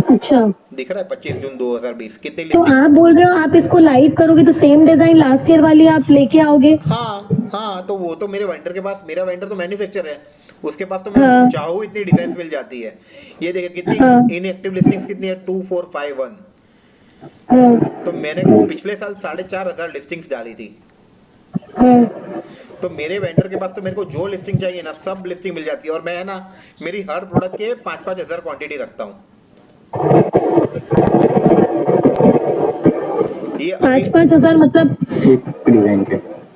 अच्छा दिख रहा है, 25 जून 2020 कितनी तो आप बोल रहे हो आप इसको लाइव करोगे तो सेम डिजाइन लास्ट ईयर वाली आप लेके आओगे? हाँ, तो वो तो मेरे वेंडर के पास, मेरा वेंडर तो मैन्युफैक्चरर है, उसके पास तो मैं चाहूँ इतनी डिजाइन मिल जाती है। ये देखिए कितनी इनएक्टिव लिस्टिंग्स कितनी है, 2451। तो मैंने पिछले साल 4,500 लिस्टिंग्स डाली थी। तो मेरे वेंडर के पास तो मेरे को जो लिस्टिंग चाहिए ना, सब लिस्टिंग मिल जाती है। और मैं है ना, मेरी हर प्रोडक्ट के 5-5 हजार क्वांटिटी रखता हूँ। ये 5-5 हजार मतलब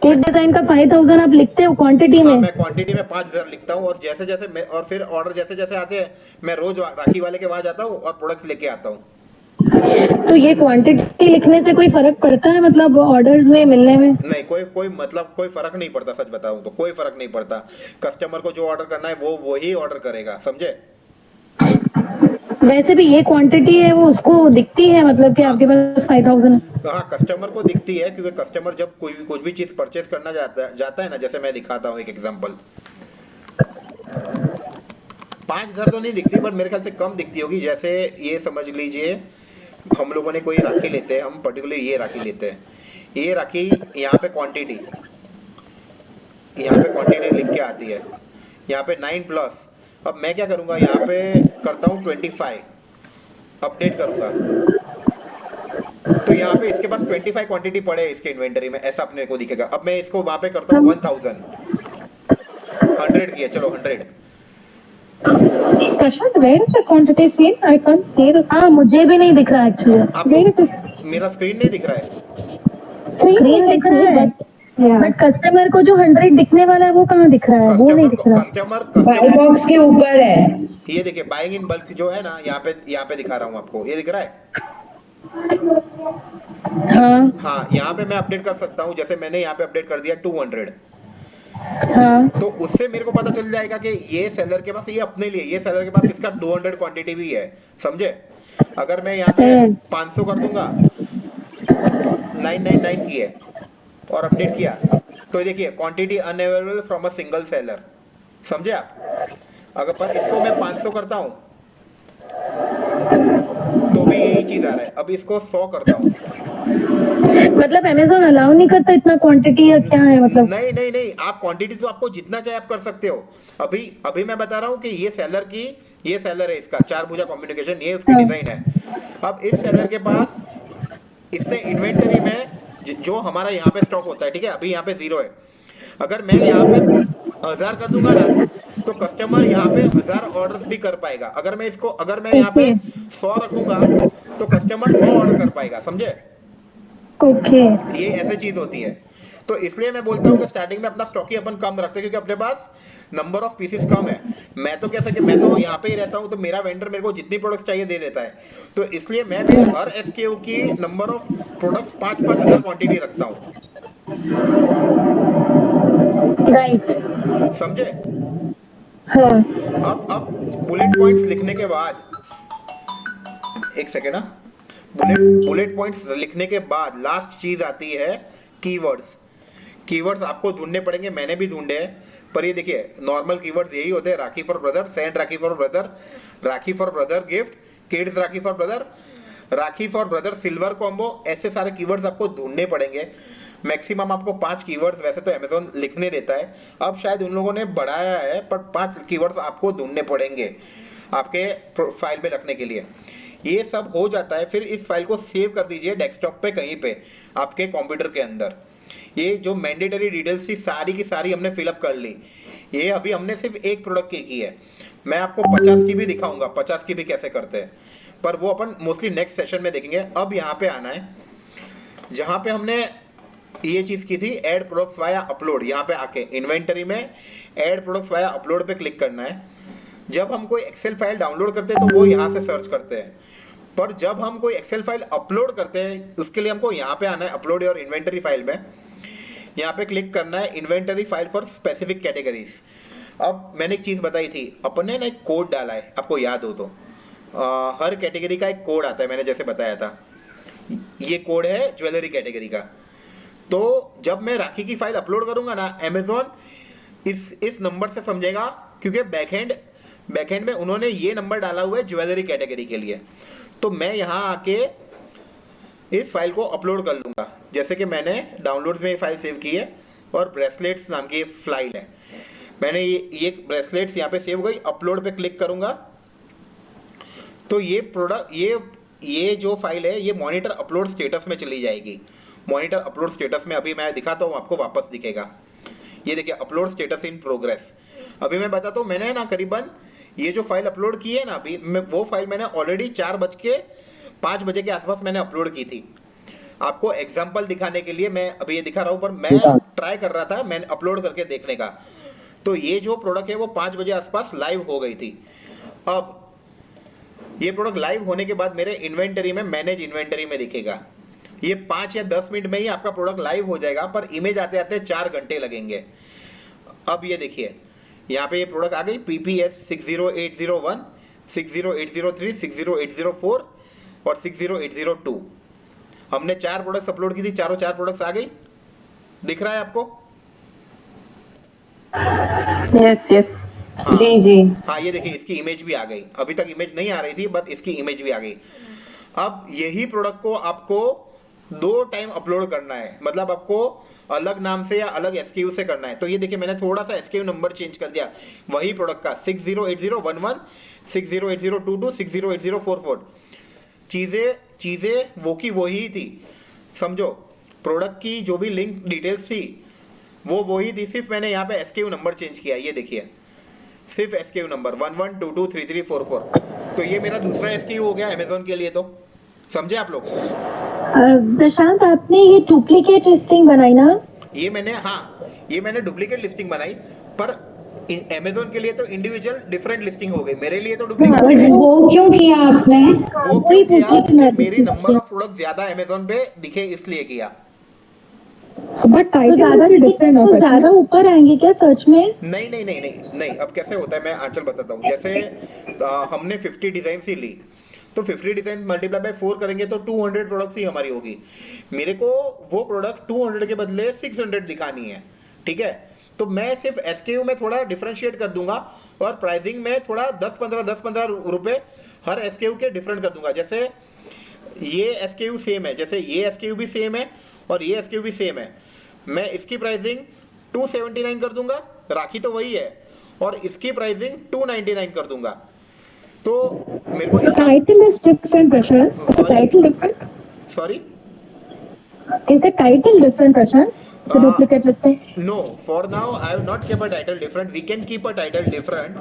एक डिजाइन का 5,000 आप लिखते हो क्वांटिटी में? मैं क्वांटिटी में 5,000 लिखता हूँ, और जैसे जैसे और फिर ऑर्डर जैसे जैसे आते हैं मैं रोज राखी वाले के वहां जाता हूँ और प्रोडक्ट्स लेके आता हूँ। तो ये क्वांटिटी लिखने से कोई फर्क पड़ता है मतलब ऑर्डर्स में मिलने में? नहीं, कोई फर्क नहीं पड़ता। सच बताऊं तो कोई फर्क नहीं पड़ता। कस्टमर को जो ऑर्डर करना है वो ही ऑर्डर करेगा, समझे? वैसे भी ये क्वांटिटी है वो उसको दिखती है, मतलब कि आपके पास 5,000 है। हाँ, कस्टमर को दिखती है, क्योंकि कस्टमर जब कुछ भी चीज परचेज करना जाता है ना, जैसे मैं दिखाता हूँ एक एग्जांपल। 5,000 तो नहीं दिखती, पर मेरे ख्याल से कम दिखती होगी। जैसे ये समझ लीजिए, हम लोगों ने कोई राखी लेते हैं, हम पर्टिकुलर ये राखी लेते हैं। ये राखी यहाँ पे क्वांटिटी लिख के आती है, यहाँ पे 9+। अब मैं क्या करूंगा, यहाँ पे करता हूँ 25, अपडेट करूंगा, तो यहाँ पे इसके पास 25 क्वांटिटी पड़े है इसके इन्वेंटरी में, ऐसा अपने को दिखेगा। अब मैं इसको वहां पे करता हूँ 1000, 100 किया, चलो 100। Prashant, where is the quantity seen? I can't see the. हाँ, मुझे भी नहीं दिख रहा एक्चुअली। Where it is? मेरा स्क्रीन नहीं दिख रहा है। Screen दिख रहा है, बट कस्टमर को जो 100 दिखने वाला है वो कहाँ दिख रहा है? वो नहीं दिख रहा। कस्टमर बाय बॉक्स के ऊपर है। ये देखिए, बाइंग इन बल्क जो है ना, यहाँ पे दिखा रहा हूँ आपको, ये दिख रहा है। हाँ, यहाँ पे मैं अपडेट कर सकता हूँ। जैसे मैंने यहाँ पे अपडेट कर दिया 200। तो उससे मेरे को पता चल जाएगा कि ये सेलर के पास, ये अपने लिए, ये सेलर के पास इसका 200 क्वांटिटी भी है, समझे? अगर मैं यहाँ पे 500 कर दूंगा, 999 की है और अपडेट किया, तो देखिए quantity unavailable from a single seller, समझे आप? अगर पर इसको मैं 500 करता हूँ तो भी यही चीज आ रहा है। अब इसको 100 करता हूँ, मतलब अमेजोन अलाउ नहीं करता इतना क्वांटिटी या क्या है मतलब? नहीं नहीं नहीं, आप क्वांटिटी तो आपको जितना चाहे आप कर सकते हो। अभी अभी मैं बता रहा हूँ कि ये सेलर है, इसका 4 भुजा कम्युनिकेशन, ये उसकी डिजाइन है। अब इस सेलर के पास इसने इन्वेंटरी में जो हमारा यहाँ पे स्टॉक होता है, ठीक है, अभी यहाँ पे 0 है। अगर मैं यहाँ पे 1000 कर दूंगा ना तो कस्टमर यहाँ पे 1000 ऑर्डर्स भी कर पाएगा। अगर मैं यहाँ पे 100 रखूंगा तो कस्टमर 100 ऑर्डर कर पाएगा, समझे? ओके। ये ऐसे चीज होती है। तो इसलिए मैं बोलता हूँ कि स्टार्टिंग में अपना स्टॉक ही अपन कम रखते हैं, क्योंकि अपने पास नंबर ऑफ पीसेस कम है। मैं तो यहाँ पे ही रहता हूँ, तो मेरा वेंडर मेरे को जितनी प्रोडक्ट्स चाहिए दे देता है। तो इसलिए मैं भी हर एसकेयू की नंबर ऑफ प्रोडक्ट्स 5,000 क्वांटिटी रखता हूँ, राइट, समझे? हाँ। अब बुलेट पॉइंट्स लिखने के बाद, एक सेकेंड ना, बुलेट पॉइंट्स लिखने के बाद लास्ट चीज आती है कीवर्ड्स आपको ढूंढने पड़ेंगे, मैंने भी ढूंढे हैं। पर ये देखिए नॉर्मल कीवर्ड्स यही होते हैं, rakhi for brother, send rakhi for brother, rakhi for brother gift, kids rakhi for brother, rakhi for brother silver combo, ऐसे सारे कीवर्ड्स आपको ढूंढने पड़ेंगे। मैक्सिमम आपको 5 कीवर्ड्स वैसे तो अमेज़न लिखने देता है, अब शायद उन लोगों ने बढ़ाया है, पर 5 कीवर्ड्स आपको ढूंढने पड़ेंगे आपके फाइल में रखने के लिए। ये सब हो जाता है, फिर इस फाइल को सेव कर दीजिए डेस्कटॉप पे कहीं पे आपके कंप्यूटर के अंदर। ये जो मैंडेटरी डिटेल्स थी सारी की सारी हमने फिलअप कर ली। ये अभी हमने सिर्फ एक प्रोडक्ट की है, मैं आपको 50 की भी दिखाऊंगा, 50 की भी कैसे करते हैं, पर वो अपन मोस्टली नेक्स्ट सेशन में देखेंगे। अब यहाँ पे आना है जहाँ पे हमने ये चीज की थी, ऐड प्रोडक्ट्स वाया अपलोड। यहाँ पे आके इन्वेंटरी में ऐड प्रोडक्ट्स वाया अपलोड पे क्लिक करना है। जब हम कोई एक्सेल फाइल डाउनलोड करते हैं तो वो यहाँ से सर्च करते हैं, पर जब हम कोई एक्सेल फाइल अपलोड करते हैं उसके लिए हमको यहाँ पे आना है अपलोड योर इन्वेंटरी फाइल में, यहाँ पे क्लिक करना है inventory file for specific categories. अब मैंने एक चीज बताई थी, अपने ना एक कोड डाला है, आपको याद हो तो हर कैटेगरी का एक कोड आता है, मैंने जैसे बताया था, ये कोड है ज्वेलरी कैटेगरी का। तो जब मैं राखी की फाइल अपलोड करूंगा ना, अमेज़न इस नंबर से समझेगा, क्योंकि बैकएंड में उन्होंने ये नंबर डाला हुआ है ज्वेलरी कैटेगरी के लिए। तो मैं यहाँ आके इस फाइल को अपलोड कर लूंगा, जैसे कि मैंने डाउनलोड्स में ये फाइल सेव की है और ब्रेसलेट्स नाम की फाइल है, मैंने ये ब्रेसलेट्स यहाँ पे सेव हो गई। अपलोड पे क्लिक करूंगा तो ये प्रोडक्ट ये जो फाइल है ये मॉनिटर अपलोड स्टेटस में चली जाएगी। मॉनिटर अपलोड स्टेटस में अभी मैं दिखाता हूँ आपको, वापस दिखेगा, ये देखिए अपलोड स्टेटस इन प्रोग्रेस। अभी मैं बताता हूँ, मैंने ना करीबन ये जो फाइल अपलोड की है ना, अभी वो फाइल मैंने ऑलरेडी 5 बजे के आसपास मैंने अपलोड की थी। आपको एग्जांपल दिखाने के लिए मैं अभी ये दिखा रहा हूँ, पर मैं ट्राई कर रहा था मैंने अपलोड करके देखने का। तो ये जो प्रोडक्ट है वो 5 बजे आसपास लाइव हो गई थी। अब ये प्रोडक्ट लाइव होने के बाद मेरे इन्वेंटरी में, मैनेज इन्वेंटरी में दिखेगा। ये 5 या 10 मिनट में ही आपका प्रोडक्ट लाइव हो जाएगा, पर इमेज आते आते 4 घंटे लगेंगे। अब ये देखिए यहाँ पे ये प्रोडक्ट आ गई, PPS 60801, 60803, 60804 और 60802। हमने 4 प्रोडक्ट्स अपलोड की थी, चारों 4 प्रोडक्ट्स आ गई, दिख रहा है आपको? यस जी जी हाँ, ये देखिए इसकी इमेज भी आ गई। अभी तक इमेज नहीं आ रही थी, बट इसकी इमेज भी आ गई। अब यही प्रोडक्ट को आपको 2 टाइम अपलोड करना है, मतलब आपको अलग नाम से या अलग SKU से करना है। तो ये देखिए मैंने थोड़ा सा SKU नंबर चेंज कर दिया, वही प्रोडक्ट का 608011, 608022, 608044। चीजें वो की वही थी, समझो। प्रोडक्ट की जो भी लिंक डिटेल्स थी वो वही थी, सिर्फ मैंने यहाँ पे SKU नंबर चेंज किया। ये देखिए सिर्फ SKU नंबर 11223344। तो ये मेरा दूसरा SKU हो गया अमेज़न के लिए। तो समझे आप लोग? प्रशांत, आपने ये डुप्लीकेट लिस्टिंग बनाई ना? ये मैंने डुप्लीकेट लिस्टिंग बनाई, पर अमेज़न के लिए तो इंडिविजुअल डिफरेंट लिस्टिंग हो गई, मेरे लिए तो डुप्लीकेट। वो क्यों किया आपने? वो क्यों किया? क्योंकि मेरी नंबर ऑफ प्रोडक्ट ज्यादा अमेज़न पे दिखे, इसलिए किया। बट टाइटल ज्यादा ऊपर आएंगे क्या सर्च में? नहीं। अब कैसे होता है मैं आंचल बताता हूँ। जैसे हमने 50 डिजाइन ही ली, तो 50 डिजाइन मल्टीप्लाई बाय 4 करेंगे तो 200 प्रोडक्ट्स ही हमारी होगी। मेरे को वो प्रोडक्ट 200 के बदले 600 दिखानी है, ठीक है? तो मैं सिर्फ एसकेयू में थोड़ा डिफरेंशिएट कर दूंगा और प्राइसिंग में थोड़ा 10-15 रुपए हर एसकेयू के डिफरेंट कर दूंगा। जैसे ये एसकेयू सेम है, जैसे ये एसकेयू भी सेम है और ये एसकेयू भी सेम है, मैं इसकी प्राइसिंग 279 कर दूंगा, राखी तो वही है, और इसकी प्राइसिंग 299 कर दूंगा। तो मेरे को title is different Prashant, is the title different? Sorry, is the title different Prashant? The duplicate listing? No, for now I have not kept a title different. We can keep a title different,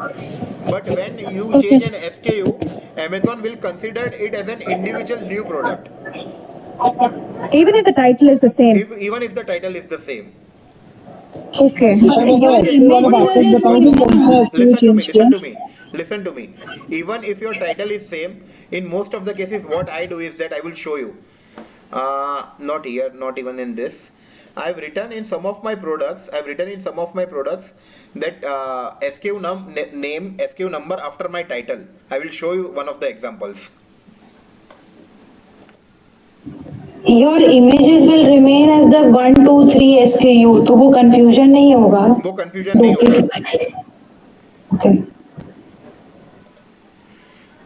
but when you change an SKU, Amazon will consider it as an individual new product. Even if the title is the same? Even if the title is the same. Okay. Listen to me. Even if your title is same, in most of the cases, what I do is that I will show you. Not here, not even in this. I've written in some of my products that SKU name, SKU number after my title. I will show you one of the examples. Your images will remain as the 1, 2, 3 SKU, तो वो confusion नहीं होगा? वो confusion नहीं होगा। Okay.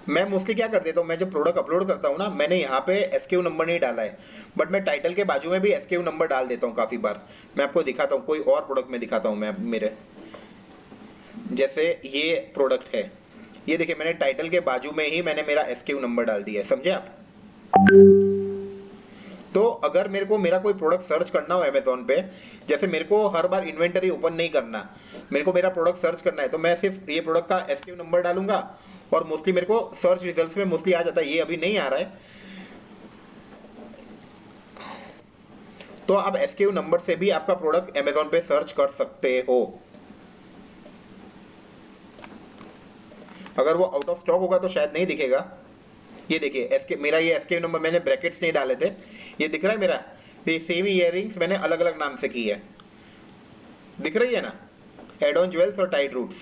मैं mostly क्या कर देता हूँ, मैं जब प्रोडक्ट अपलोड करता हूँ ना, मैंने यहाँ पे एसकेयू नंबर नहीं डाला है, बट मैं टाइटल के बाजू में भी एसकेयू नंबर डाल देता हूँ काफी बार। मैं आपको दिखाता हूँ, कोई और प्रोडक्ट में दिखाता हूँ मैं मेरे, जैसे ये प्रोडक्ट है, ये देखिए मैंने टाइटल के बाजू में ही मैंने मेरा एसकेयू नंबर डाल दिया है, समझे आप? तो अगर मेरे को मेरा कोई प्रोडक्ट सर्च करना हो अमेज़न पे, जैसे मेरे को हर बार इन्वेंटरी ओपन नहीं करना, मेरे को मेरा प्रोडक्ट सर्च करना है, तो मैं सिर्फ ये प्रोडक्ट का एसक्यू नंबर डालूंगा और मोस्टली मेरे को सर्च रिजल्ट्स में मोस्टली आ जाता है। ये अभी नहीं आ रहा है, तो आप एसक्यू नंबर से भी आपका प्रोडक्ट अमेज़न पे सर्च कर सकते हो। अगर वो आउट ऑफ स्टॉक होगा तो शायद नहीं दिखेगा। ये देखिए मेरा ये एसक्यू नंबर, मैंने ब्रैकेट्स नहीं डाले थे, ये दिख रहा है मेरा, ये सेम इयररिंग्स मैंने अलग अलग नाम से की है, दिख रही है ना, एड ऑन ज्वेल्स और टाइड रूट्स,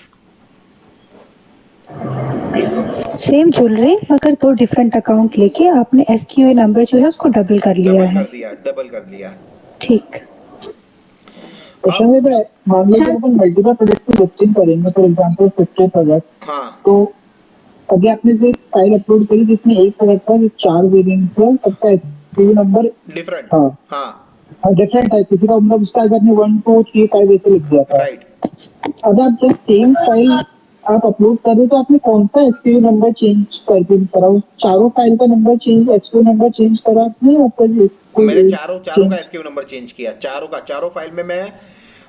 सेम ज्वेलरी मगर दो डिफरेंट अकाउंट लेके आपने एसक्यू नंबर जो है उसको डबल कर लिया है। डबल कर दिया। ठीक। क्वेश्चन में मान लीजिए अपन मल्टीपल प्रोडक्ट की लिस्टिंग करेंगे, फॉर एग्जांपल 50 प्रोडक्ट्स, हाँ, तो अभी आपने से फाइल अपलोड करी जिसमें एक प्रोडक्ट का 4 वेरिएंट है, सबका एसक्यू नंबर डिफरेंट, हाँ डिफरेंट है, किसी का मतलब उसका अगर 1 2 3 5 ऐसे लिख दिया था, राइट। अब आप जब सेम फाइल आप अपलोड कर रहे तो आपने कौन सा एसक्यू नंबर चेंज करके करा? चारों फाइल का number change, SQ number change करा आपने? मैंने चारों का एसक्यू नंबर चेंज किया, चारों फाइल में मैं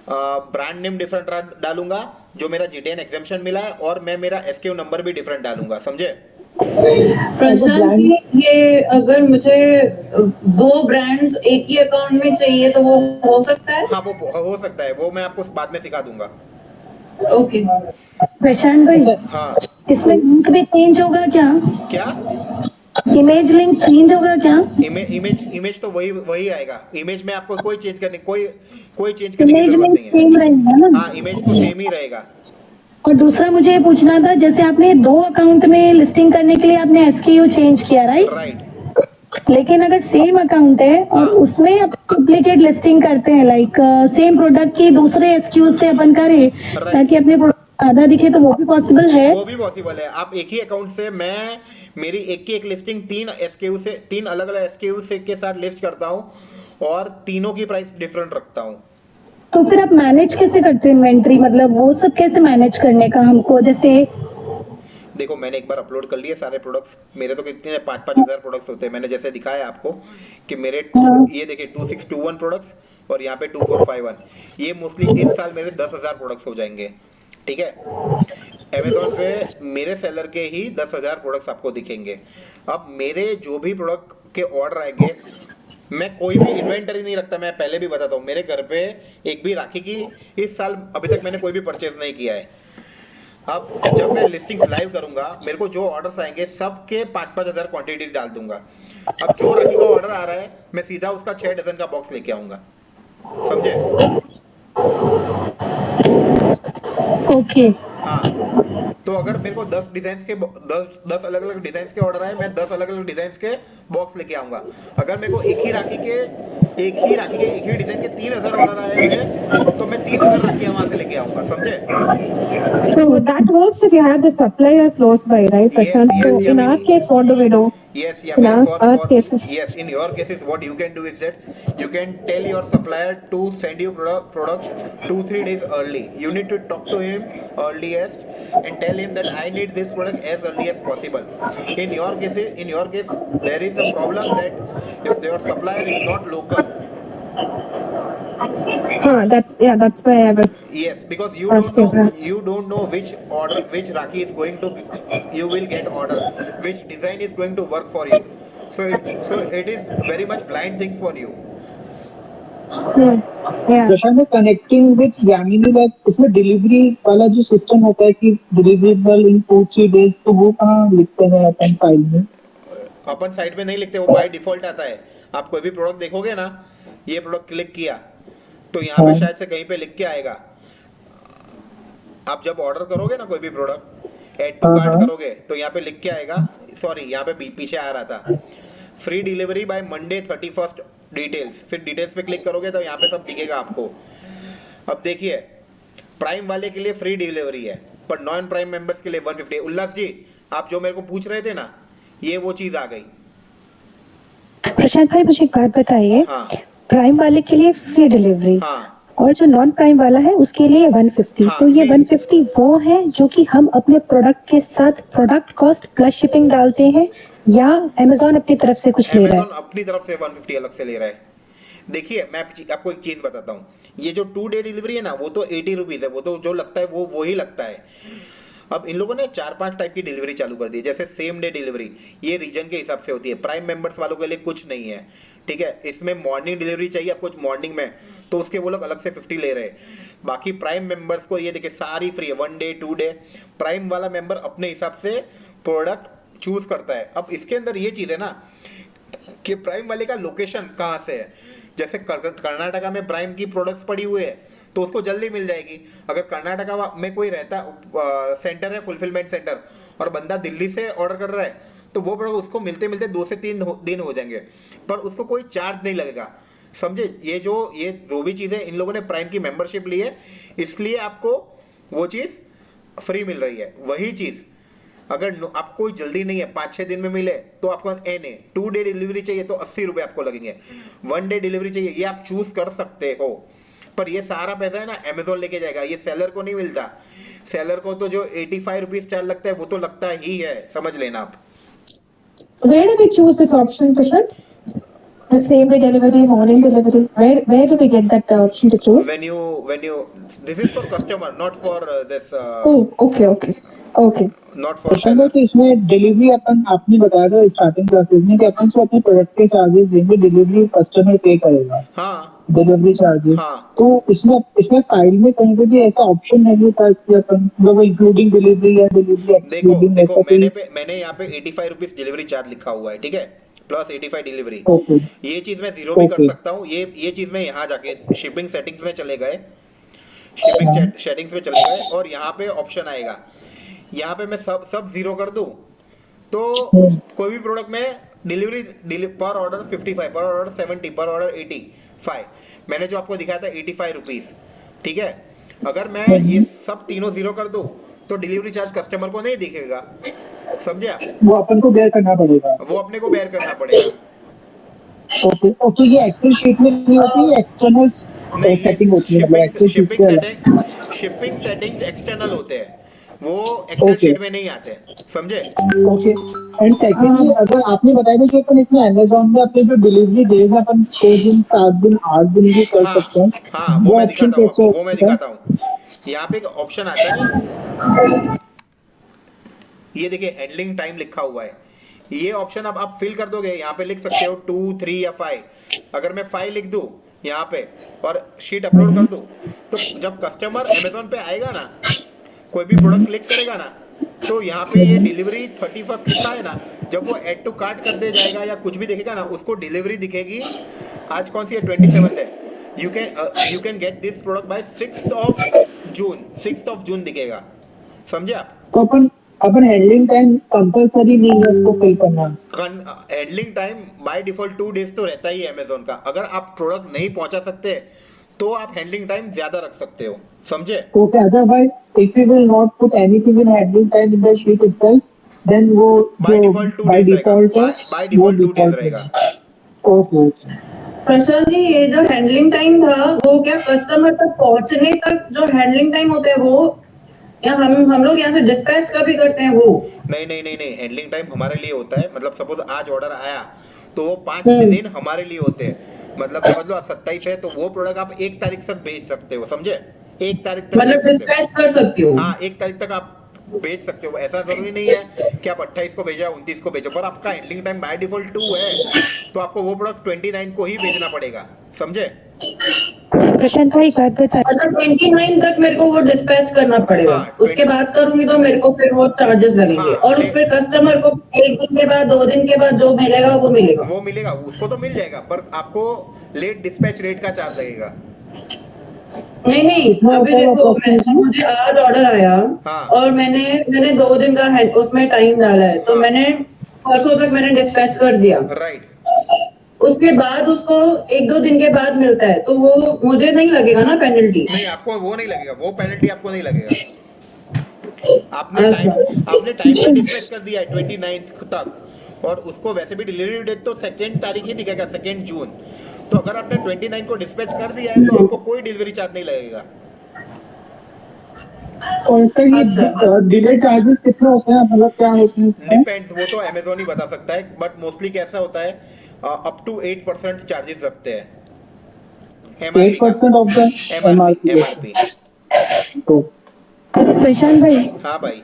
ब्रांड नेम डिफरेंट डालूंगा जो मेरा जीटीएन एग्जेम्पशन मिला है, और मैं मेरा एसक्यू नंबर भी डिफरेंट डालूंगा, समझे? प्रशांत, ये अगर मुझे 2 ब्रांड्स एक ही अकाउंट में चाहिए तो वो हो सकता है? हाँ, वो हो सकता है, वो मैं आपको बाद में सिखा दूंगा। ओके। प्रशांत भाई, हाँ, इसमें लिंक भी चेंज होगा क्या? इमेज लिंक चेंज होगा क्या? इमेज तो वही आएगा, इमेज में आपको कोई चेंज करने की जरूरत नहीं है। हाँ, इमेज तो सेम ही रहेगा। और दूसरा मुझे ये पूछना था, जैसे आपने 2 अकाउंट में लिस्टिंग करने के लिए आपने एसक्यू चेंज किया, राइट? लेकिन अगर सेम अकाउंट है और उसमें आप डुप्लीकेट लिस्टिंग करते हैं, लाइक सेम प्रोडक्ट की दूसरे एसक्यू से अपन करें ताकि अपने प्रोडक्ट आधा दिखे, तो वो भी पॉसिबल है? वो भी पॉसिबल है। आप एक ही अकाउंट से, मैं मेरी एक लिस्टिंग 3 अलग अलग एसक्यू से के साथ लिस्ट करता हूँ और तीनों की प्राइस डिफरेंट रखता हूँ। तो फिर आप मैनेज कैसे करते हो इन्वेंट्री, मतलब वो सब कैसे मैनेज करने का हमको? जैसे देखो, मैंने एक बार अपलोड कर लिए सारे प्रोडक्ट्स, मेरे तो कितने 5-5 हजार प्रोडक्ट्स होते हैं। मैंने जैसे दिखाया आपको कि मेरे ये देखिए 2621 प्रोडक्ट्स और यहाँ पे 2451, ये मोस्टली इस साल मेरे 10,000 प्रोडक्ट्स हो जाएंगे, ठीक है? अमेज़न पे मेरे सेलर के ही 10,000 प्रोडक्ट्स आपको दिखेंगे। अब मेरे जो भी प्रोडक्ट के ऑर्डर आएंगे, मैं कोई भी इन्वेंटरी नहीं रखता। मैं पहले भी बताता हूँ, मेरे घर पे एक भी राखी की इस साल अभी तक मैंने कोई भी परचेज नहीं किया है। अब जब मैं लिस्टिंग्स लाइव करूंगा, मेरे को जो ऑर्डर्स आएंगे सबके 5-5 हजार क्वांटिटी डाल दूंगा। अब जो राखी का ऑर्डर आ रहा है, मैं सीधा उसका 6 डजन का बॉक्स लेके आऊंगा, समझे? ओके। हाँ, तो अगर मेरे को 10 डिजाइन के 10 अलग अलग डिजाइन के ऑर्डर आए, मैं 10 अलग अलग डिजाइन के बॉक्स लेके आऊंगा। अगर मेरे को एक ही राखी के एक ही डिजाइन के 3000 ऑर्डर आए हुए, तो मैं 3000 राखियां वहां से लेके आऊंगा, समझे? So that works if you have the supplier close by, right, Prashant? Yes, So yes, in our Yamini. case, what do we do? Yes, In Yamini, our cases. yes, in your cases, what you can do is that you can tell your supplier to send you products 2-3 days early. You need to talk to him earliest and tell him that I need this product as early as possible. In your case, there is a problem that your supplier is not local. That's why I was Yes, because asking. you don't know which Rakhi is going to, you will get order, which design is going to work for you. So it is very much blind things for you. Yeah. Prashant, connecting with Yamini lab, इसमें delivery वाला जो system होता है कि deliverable इन 2-3 days, तो वो कहाँ लिखते हैं अपन फाइल में? अपन साइट में नहीं लिखते, वो बाय डिफॉल्ट आता है। आप कोई भी प्रोडक्ट देखोगे ना, ये प्रोडक्ट क्लिक किया तो यहाँ पे शायद से कहीं पे लिख के आएगा। आप जब ऑर्डर करोगे ना कोई भी प्रोडक्ट, ऐड टू कार्ट करोगे तो यहाँ पे लिख के आएगा, सॉरी यहाँ पे पीछे आ रहा था, free delivery by Monday 31st details. फिर डिटेल्स पे क्लिक करोगे तो यहाँ पे सब दिखेगा आपको। अब देखिए, प्राइम वाले के लिए फ्री डिलीवरी है, पर नॉन प्राइम मेंबर्स के लिए 150। उल्लास जी, आप जो मेरे को पूछ रहे थे ना, ये वो चीज आ गई। प्रशांत भाई, मुझे एक बात बताइए। हाँ, प्राइम वाले के लिए फ्री डिलीवरी, हाँ, और जो नॉन प्राइम वाला है उसके लिए 150। हाँ, तो ये नहीं। 150 वो है जो कि हम अपने प्रोडक्ट के साथ प्रोडक्ट कॉस्ट प्लस शिपिंग डालते हैं, या अमेज़न अपनी तरफ से कुछ ले रहा है? अमेज़न अपनी तरफ से 150 अलग से ले रहा है। देखिए, मैं आपको एक चीज बताता हूँ, ये जो 2 डे डिलीवरी है ना, वो तो 80 रुपीज है, वो तो जो लगता है वो ही लगता है। अब इन लोगों ने 4-5 टाइप की डिलीवरी चालू कर दी है, जैसे सेम डे डिलीवरी, ये रीजन के हिसाब से होती है। प्राइम मेंबर्स वालों के लिए कुछ नहीं है, ठीक है। इसमें मॉर्निंग डिलीवरी चाहिए आपको मॉर्निंग में, तो उसके वो लोग अलग से 50 ले रहे हैं। बाकी प्राइम मेंबर्स को ये देखिए सारी फ्री है, 1 डे 2 डे। प्राइम वाला मेंबर अपने हिसाब से प्रोडक्ट चूज करता है। अब इसके अंदर ये चीज है ना कि प्राइम वाले का लोकेशन कहाँ से है। जैसे कर्नाटका में प्राइम की प्रोडक्ट्स पड़ी हुई है तो उसको जल्दी मिल जाएगी। अगर कर्नाटका में कोई रहता सेंटर है, फुलफिलमेंट सेंटर, और बंदा दिल्ली से ऑर्डर कर रहा है, तो वो प्रोडक्ट उसको मिलते मिलते 2 से 3 दिन हो जाएंगे, पर उसको कोई चार्ज नहीं लगेगा, समझे? ये जो भी चीजें इन लोगों ने प्राइम की मेंबरशिप ली है, इसलिए आपको वो चीज फ्री मिल रही है। वही चीज अगर आपको कोई जल्दी नहीं है, 5-6 दिन में मिले, तो आपको 2 डे डिलीवरी चाहिए तो 80 रुपए आपको लगेंगे। 1 डे डिलीवरी चाहिए, ये आप चूज कर सकते हो, पर ये सारा पैसा है ना अमेज़न लेके जाएगा, ये सेलर को नहीं मिलता। सेलर को तो जो 85 रुपीज चार्ज लगता है वो तो लगता ही है, समझ लेना आप। Where do we choose this option, Prashant? The same day delivery, morning delivery. Where do we get that option to choose? When you this is for customer, not for this. Oh, okay. Not for Prashant, seller. तो इसमें delivery आपने बताया था starting classes में कि अपन से अपने product के चार्जेस देंगे, डिलीवरी कस्टमर पे करेगा। हाँ, डिलीवरी चार्जेस। हाँ। तो इसमें फाइल में कहीं पे भी ऐसा ऑप्शन नहीं था कि अपन मतलब इंक्लूडिंग डिलीवरी या डिलीवरी एक्सक्लूडिंग? देखो मैंने यहाँ पे 85 रुपीज डिलीवरी चार्ज लिखा हुआ है, ठीक है, प्लस 85 डिलीवरी। ये चीज मैं जीरो भी कर सकता हूँ। ये चीज मैं यहाँ जाके शिपिंग सेटिंग्स में चले गए, सेटिंग्स में चले गए, और यहाँ पे ऑप्शन आएगा, यहाँ पे मैं सब जीरो कर दूं तो कोई भी प्रोडक्ट में डिलीवरी पर ऑर्डर 55, पर ऑर्डर 70, पर ऑर्डर 85। मैंने जो आपको दिखाया था 85 रुपीज, ठीक है। अगर मैं ये सब तीनों जीरो कर दूं तो डिलीवरी चार्ज कस्टमर को नहीं दिखेगा, समझे आप? वो अपन को बेयर करना पड़ेगा। वो अपने को बेयर करना पड़ेगा। ओके, तो ये एक्सेल शीट में नहीं होती, एक्सटर्नल सेटिंग होती है, मतलब एक्सेल शीट पे शिपिंग सेटिंग्स एक्सटर्नल होते हैं, वो एक्सेल शीट में नहीं आते, समझे? ओके। एंड सेकंडली, अगर आपने बताया था कि अपन इसमें अमेज़न में अपने जो डिलीवरी डेज है अपन 6 दिन, 7 दिन, 8 दिन भी कर सकते हैं। हाँ, वो मैं दिखाता हूँ। यहाँ पे एक ऑप्शन आता है, ये देखिए हैंडलिंग टाइम लिखा हुआ है। ये ऑप्शन अब आप फिल कर दोगे, यहाँ पे लिख सकते हो 2, 3 या 5। अगर मैं 5 लिख दूं यहाँ पे और शीट अपलोड कर दूं, तो जब कस्टमर अमेज़न पे आएगा ना, कोई भी प्रोडक्ट क्लिक करेगा ना, तो यहाँ पे ये डिलीवरी 31st लिखा है ना, जब वो ऐड टू कार्ट कर दे जाएगा या कुछ भी दिखेगा ना, उसको डिलीवरी दिखेगी। आज कौन सी है? 27 है। You can get this product by 6th of June दिखेगा, समझे आप? तो अपन हैंडलिंग टाइम कंपलसरी नहीं है उसको फिल करना। Handling time bye default 2 days तो रहता ही है अमेजोन का। अगर आप प्रोडक्ट नहीं पहुंचा सकते तो आप हैंडलिंग टाइम ज्यादा रख सकते हो, समझे? Okay, otherwise if you will not put anything in handling time in the sheet itself then वो by default 2 by days default है रहेगा, बाय डिफॉल्ट 2 डेज रहेगा। ओके। प्रशांत जी, ये जो हैंडलिंग टाइम था वो क्या कस्टमर तक पहुंचने तक जो हैंडलिंग टाइम होता है वो, या हम लोग यहाँ से डिस्पैच का भी करते हैं वो? नहीं, हैंडलिंग टाइम हमारे लिए होता है। मतलब सपोज आज ऑर्डर आया तो वो 5 दिन हमारे लिए होते हैं। मतलब समझ लो आज 27 है तो वो प्रोडक्ट आप 1 तारीख तक भेज सकते हो, समझे? 1 तारीख तक मतलब भेज सकते डिस्पैच कर सकती हो। हूँ? हाँ, 1 तारीख तक आप भेज सकते हो। ऐसा जरूरी नहीं है कि आप 28 को भेजा 29 को भेजो, पर आपका हैंडलिंग टाइम बाय डिफॉल्ट 2 है तो आपको वो प्रोडक्ट 29 को ही भेजना पड़ेगा, समझे? प्रशांत भाई बात बता, मतलब 29 तक मेरे को वो डिस्पैच करना पड़ेगा। हाँ, उसके बाद करूंगी तो मेरे को फिर वो चार्जेस लगेंगे। हाँ, और फिर कस्टमर को 1 दिन के बाद 2 दिन के बाद जो मिलेगा वो मिलेगा? वो मिलेगा, उसको तो मिल जाएगा, पर आपको लेट डिस्पैच रेट का चार्ज लगेगा। नहीं, अभी देखो मुझे आज ऑर्डर आया और मैंने 2 दिन का उसमें टाइम डाला है, तो मैंने परसों तक मैंने डिस्पैच कर दिया। राइट। उसके बाद उसको 1-2 दिन के बाद मिलता है तो वो मुझे नहीं लगेगा ना पेनल्टी? नहीं, आपको वो नहीं लगेगा, वो पेनल्टी आपको नहीं लगेगा। आपने टाइम पे डिस्पैच कर दिया है 29 तक और उसको वैसे भी डिलीवरी डेट तो 2 तारीख ही दिखेगा, 2 जून। तो अगर आपने 29 को डिस्पैच कर दिया है तो आपको कोई डिलीवरी चार्ज नहीं लगेगा। और इसका ये डिले चार्जेस कितने होते हैं, मतलब क्या होते हैं? डिपेंड्स, वो तो अमेजोन ही बता सकता है, बट मोस्टली कैसा होता है अप टू 8% चार्जेस रखते हैं। 8% ऑफ द एमआरपी। प्रशांत भाई, हाँ भाई,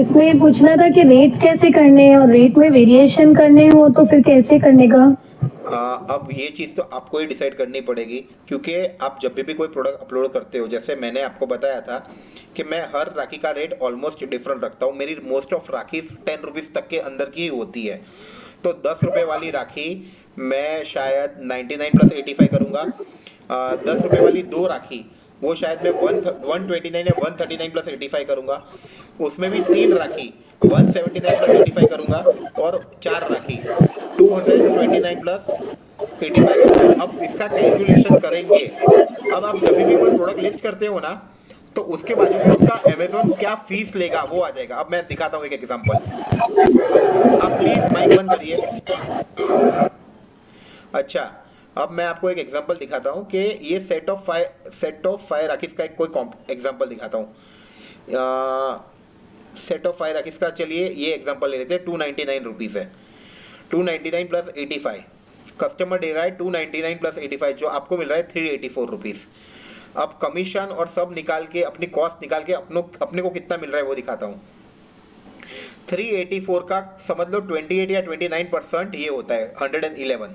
इसमें ये पूछना था कि रेट कैसे करने हैं और रेट में वेरिएशन करने हो तो फिर कैसे करने का? अब ये चीज तो आपको ही डिसाइड करनी पड़ेगी, क्योंकि आप जब भी कोई प्रोडक्ट अपलोड करते हो, जैसे मैंने आपको बताया था कि मैं हर राखी का रेट ऑलमोस्ट डिफरेंट रखता हूँ। मेरी मोस्ट ऑफ राखी 10 रुपीज तक के अंदर की ही होती है। तो 10 रुपए वाली राखी मैं शायद 99 प्लस 85 करूंगा। 10 रुपए वाली 2 राखी वो शायद मैं 129 या 139 प्लस 85 करूंगा। उसमें भी 3 राखी 179 प्लस 85 करूंगा और 4 राखी 229 प्लस 85 करूंगा। अब इसका कैलकुलेशन करेंगे। अब आप जब भी कोई प्रोडक्ट लिस्ट करते हो ना तो उसके बाजू में उसका अमेजोन क्या फीस लेगा वो आ जाएगा। अब मैं दिखाता हूँ एक एग्जांपल। आप प्लीज माइक बंद करिए। अच्छा, अब मैं आपको एक एग्जांपल दिखाता हूँ कि ये सेट ऑफ 5 राखीज का कोई एग्जांपल दिखाता हूँ। सेट ऑफ 5 राखीज का चलिए ये एग्जांपल ले लेते हैं। 299 रुपीज है। 299 प्लस 85, कस्टमर दे रहा है 299 प्लस 85, जो आपको मिल रहा है 384 रुपीज। अब कमीशन और सब निकाल के अपनी कॉस्ट निकाल के अपने को कितना मिल रहा है वो दिखाता हूँ। 384 का समझ लो 28 या 29% ये होता है 111,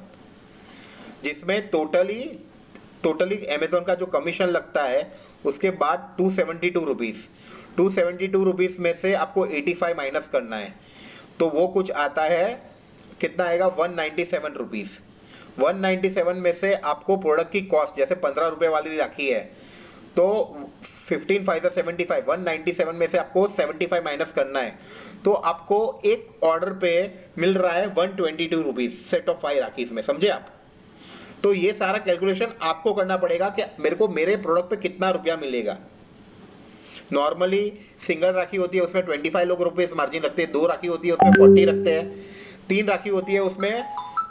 जिसमें टोटली अमेजोन का जो कमीशन लगता है उसके बाद 272 रुपीज। 272 रुपीज में से आपको 85 माइनस करना है तो वो कुछ आता है, कितना आएगा 197 रुपीज। 197 में से आपको प्रोडक्ट की कॉस्ट, जैसे 15 रुपए वाली राखी है तो 15 5 75, 197 में से आपको 75 माइनस करना है तो आपको एक ऑर्डर पे मिल रहा है 122 रुपीज सेट ऑफ 5 राखीज में, समझे आप? तो ये सारा कैलकुलेशन आपको करना पड़ेगा कि मेरे को मेरे प्रोडक्ट पे कितना रुपया मिलेगा। नॉर्मली सिंगल राखी होती है उसमें 25 लोग रुपीज मार्जिन रखते हैं, 2 राखी होती है उसमें 40 रखते हैं, 3 राखी होती है उसमें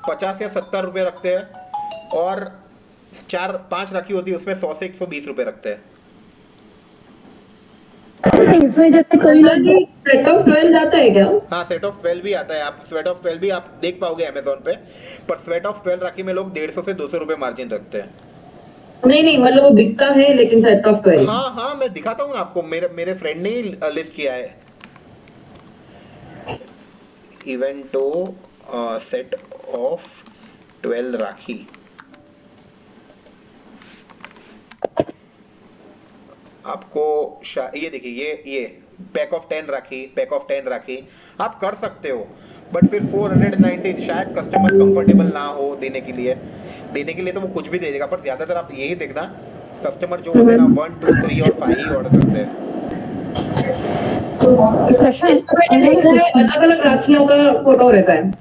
50 या 70 रुपए रखते हैं और 4-5 राखी होती है उसमें 100 से 120 रुपए रखते हैं। इसमें जैसे कोई सेट ऑफ 12 जाता है क्या? हाँ, सेट ऑफ 12 भी आता है। आप सेट ऑफ 12 भी आप देख पाओगे अमेजोन पे, पर सेट ऑफ 12 राखी में लोग 150 से 200 रुपए मार्जिन रखते हैं। नहीं, मतलब वो बिकता है लेकिन सेट ऑफ 12। हाँ, मैं दिखाता हूँ आपको, मेरे फ्रेंड ने ही लिस्ट किया है। इवेंटो सेट ऑफ 12 राखी, आपको ये देखिए, ये पैक ऑफ 10 राखी आप कर सकते हो, बट फिर 419 शायद कस्टमर कंफर्टेबल ना हो देने के लिए तो वो कुछ भी दे देगा, पर ज्यादातर आप यही देखना कस्टमर जो होते हैं ना 1 2 3 और 5 ही ऑर्डर करते हैं। इसमें मैंने देखा है अलग अलग राखियों का फोटो रहता है,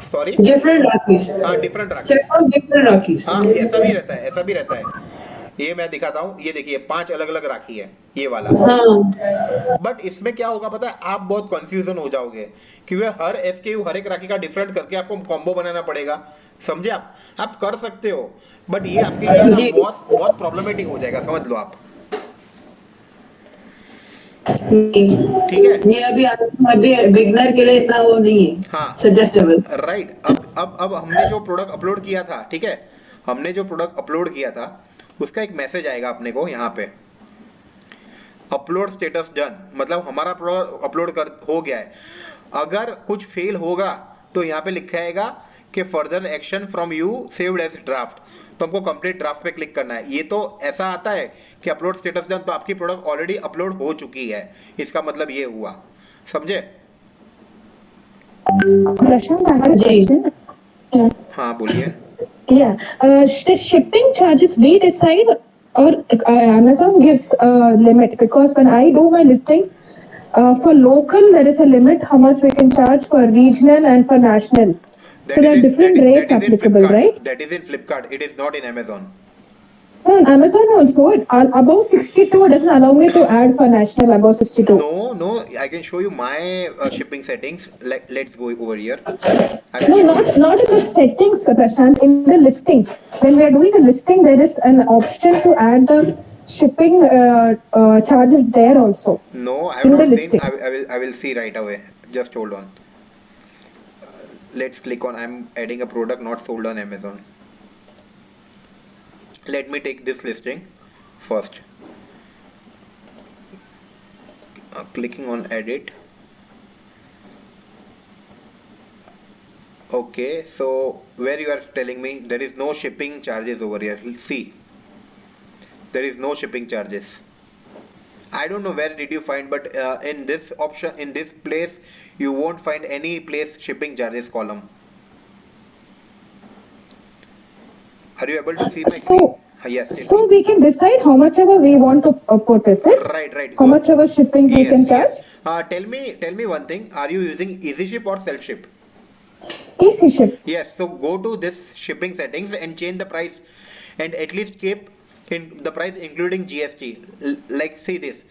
सॉरी, डिफरेंट राखी, हाँ डिफरेंट राखी, चेक आउट डिफरेंट राखी। हाँ ऐसा भी रहता है, ऐसा भी रहता है। ये मैं दिखाता हूँ, ये देखिए 5 अलग अलग राखी है ये वाला। हाँ बट इसमें क्या होगा पता है, आप बहुत कंफ्यूजन हो जाओगे क्योंकि हर एसकेयू हर एक राखी का डिफरेंट करके आपको कॉम्बो बनाना पड़ेगा, समझे आप कर सकते हो बट ये आपके लिए ना जी बहुत बहुत प्रॉब्लमेटिक हो जाएगा, समझ लो आप, ठीक है। ये अभी बिगनर के लिए इतना वो नहीं है हाँ सजेस्टेबल। राइट, अब हमने जो प्रोडक्ट अपलोड किया था, ठीक है, हमने जो प्रोडक्ट अपलोड किया था उसका एक मैसेज आएगा अपने को यहाँ पे, अपलोड स्टेटस डन, मतलब हमारा प्रोडक्ट अपलोड कर हो गया है। अगर कुछ फेल होगा तो यहाँ पे लिखा आएगा कि further action from you saved as draft, तो हमको कंप्लीट ड्राफ्ट पे क्लिक करना है। ये तो ऐसा आता है कि अपलोड स्टेटस डन, तो आपकी प्रोडक्ट ऑलरेडी अपलोड हो चुकी है, इसका मतलब ये हुआ, समझे। Prashant, I had a question. हाँ बोलिए। Yeah, the shipping charges we decide or Amazon gives a limit, because when I do my listings, for local there is a limit how much we can charge, for regional and for national. So there are different rates that is in applicable, Flipkart. right? That is in Flipkart. It is not in Amazon. No, on Amazon also, above 62 doesn't allow me to add for national above 62. No, I can show you my shipping settings. Let's go over here. No, not in the settings, Prashant, in the listing. When we are doing the listing, there is an option to add the shipping charges there also. No, I have in not the seen. listing. I will see right away. Just hold on. Let's click on. I'm adding a product not sold on Amazon. Let me take this listing first. Clicking on edit. Okay, so where you are telling me there is no shipping charges over here. See, there is no shipping charges. I don't know where did you find, but in this option, in this place, you won't find any place shipping charges column. Are you able to see my screen? Yes. So we can decide how much ever we want to put, is it? Right. How much ever shipping we can charge? Yes. Tell me one thing. Are you using Easy Ship or Self Ship? Easy Ship. Yes. So go to this shipping settings and change the price, and at least keep in the price including GST. Like see this.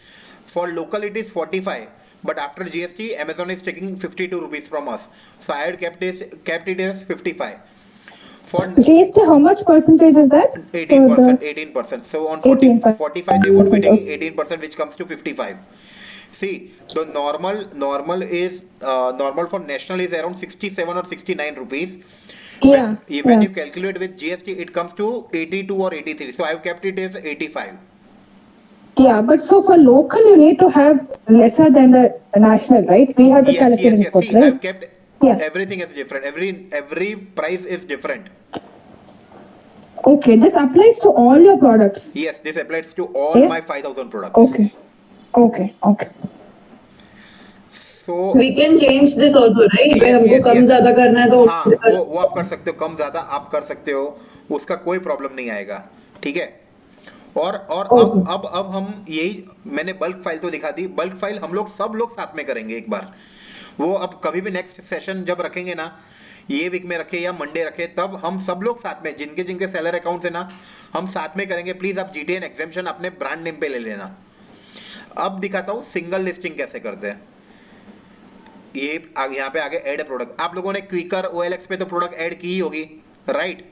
For local it is 45, but after GST, Amazon is taking 52 rupees from us. So I had kept it as 55. For GST, how much percentage is that? 18%. 18%. So on 45 they would be taking 18%, which comes to 55. See, the normal is normal for national is around 67 or 69 rupees. Yeah. When you calculate with GST, it comes to 82 or 83. So I've kept it as 85. Yeah, but so for local you need to have lesser than the national, right? We have to calculate input, See, right? I've kept everything is different. Every price is different. Okay, this applies to all your products. Yes, this applies to all my 5,000 products. Okay. So we can change this also, right? हमको कम ज़्यादा करना है तो हाँ, वो आप कर सकते हो, कम ज़्यादा आप कर सकते हो, उसका कोई प्रॉब्लम नहीं आएगा, ठीक है। और अब हम यही, मैंने बल्क फाइल तो दिखा दी, बल्क फाइल हम लोग सब लोग साथ में करेंगे एक बार। वो अब कभी भी नेक्स्ट सेशन जब रखेंगे ना, ये वीक में रखे या मंडे रखे, तब हम सब लोग साथ में, जिनके सेलर अकाउंट्स है ना, हम साथ में करेंगे। प्लीज आप GTN एग्जेम्पशन अपने ब्रांड नेम पे ले लेना। अब दिखाता हूँ सिंगल लिस्टिंग कैसे करते हैं। ये यहाँ पे आगे ऐड प्रोडक्ट, आप लोगों ने क्विकर OLX पे तो प्रोडक्ट ऐड की ही होगी, राइट?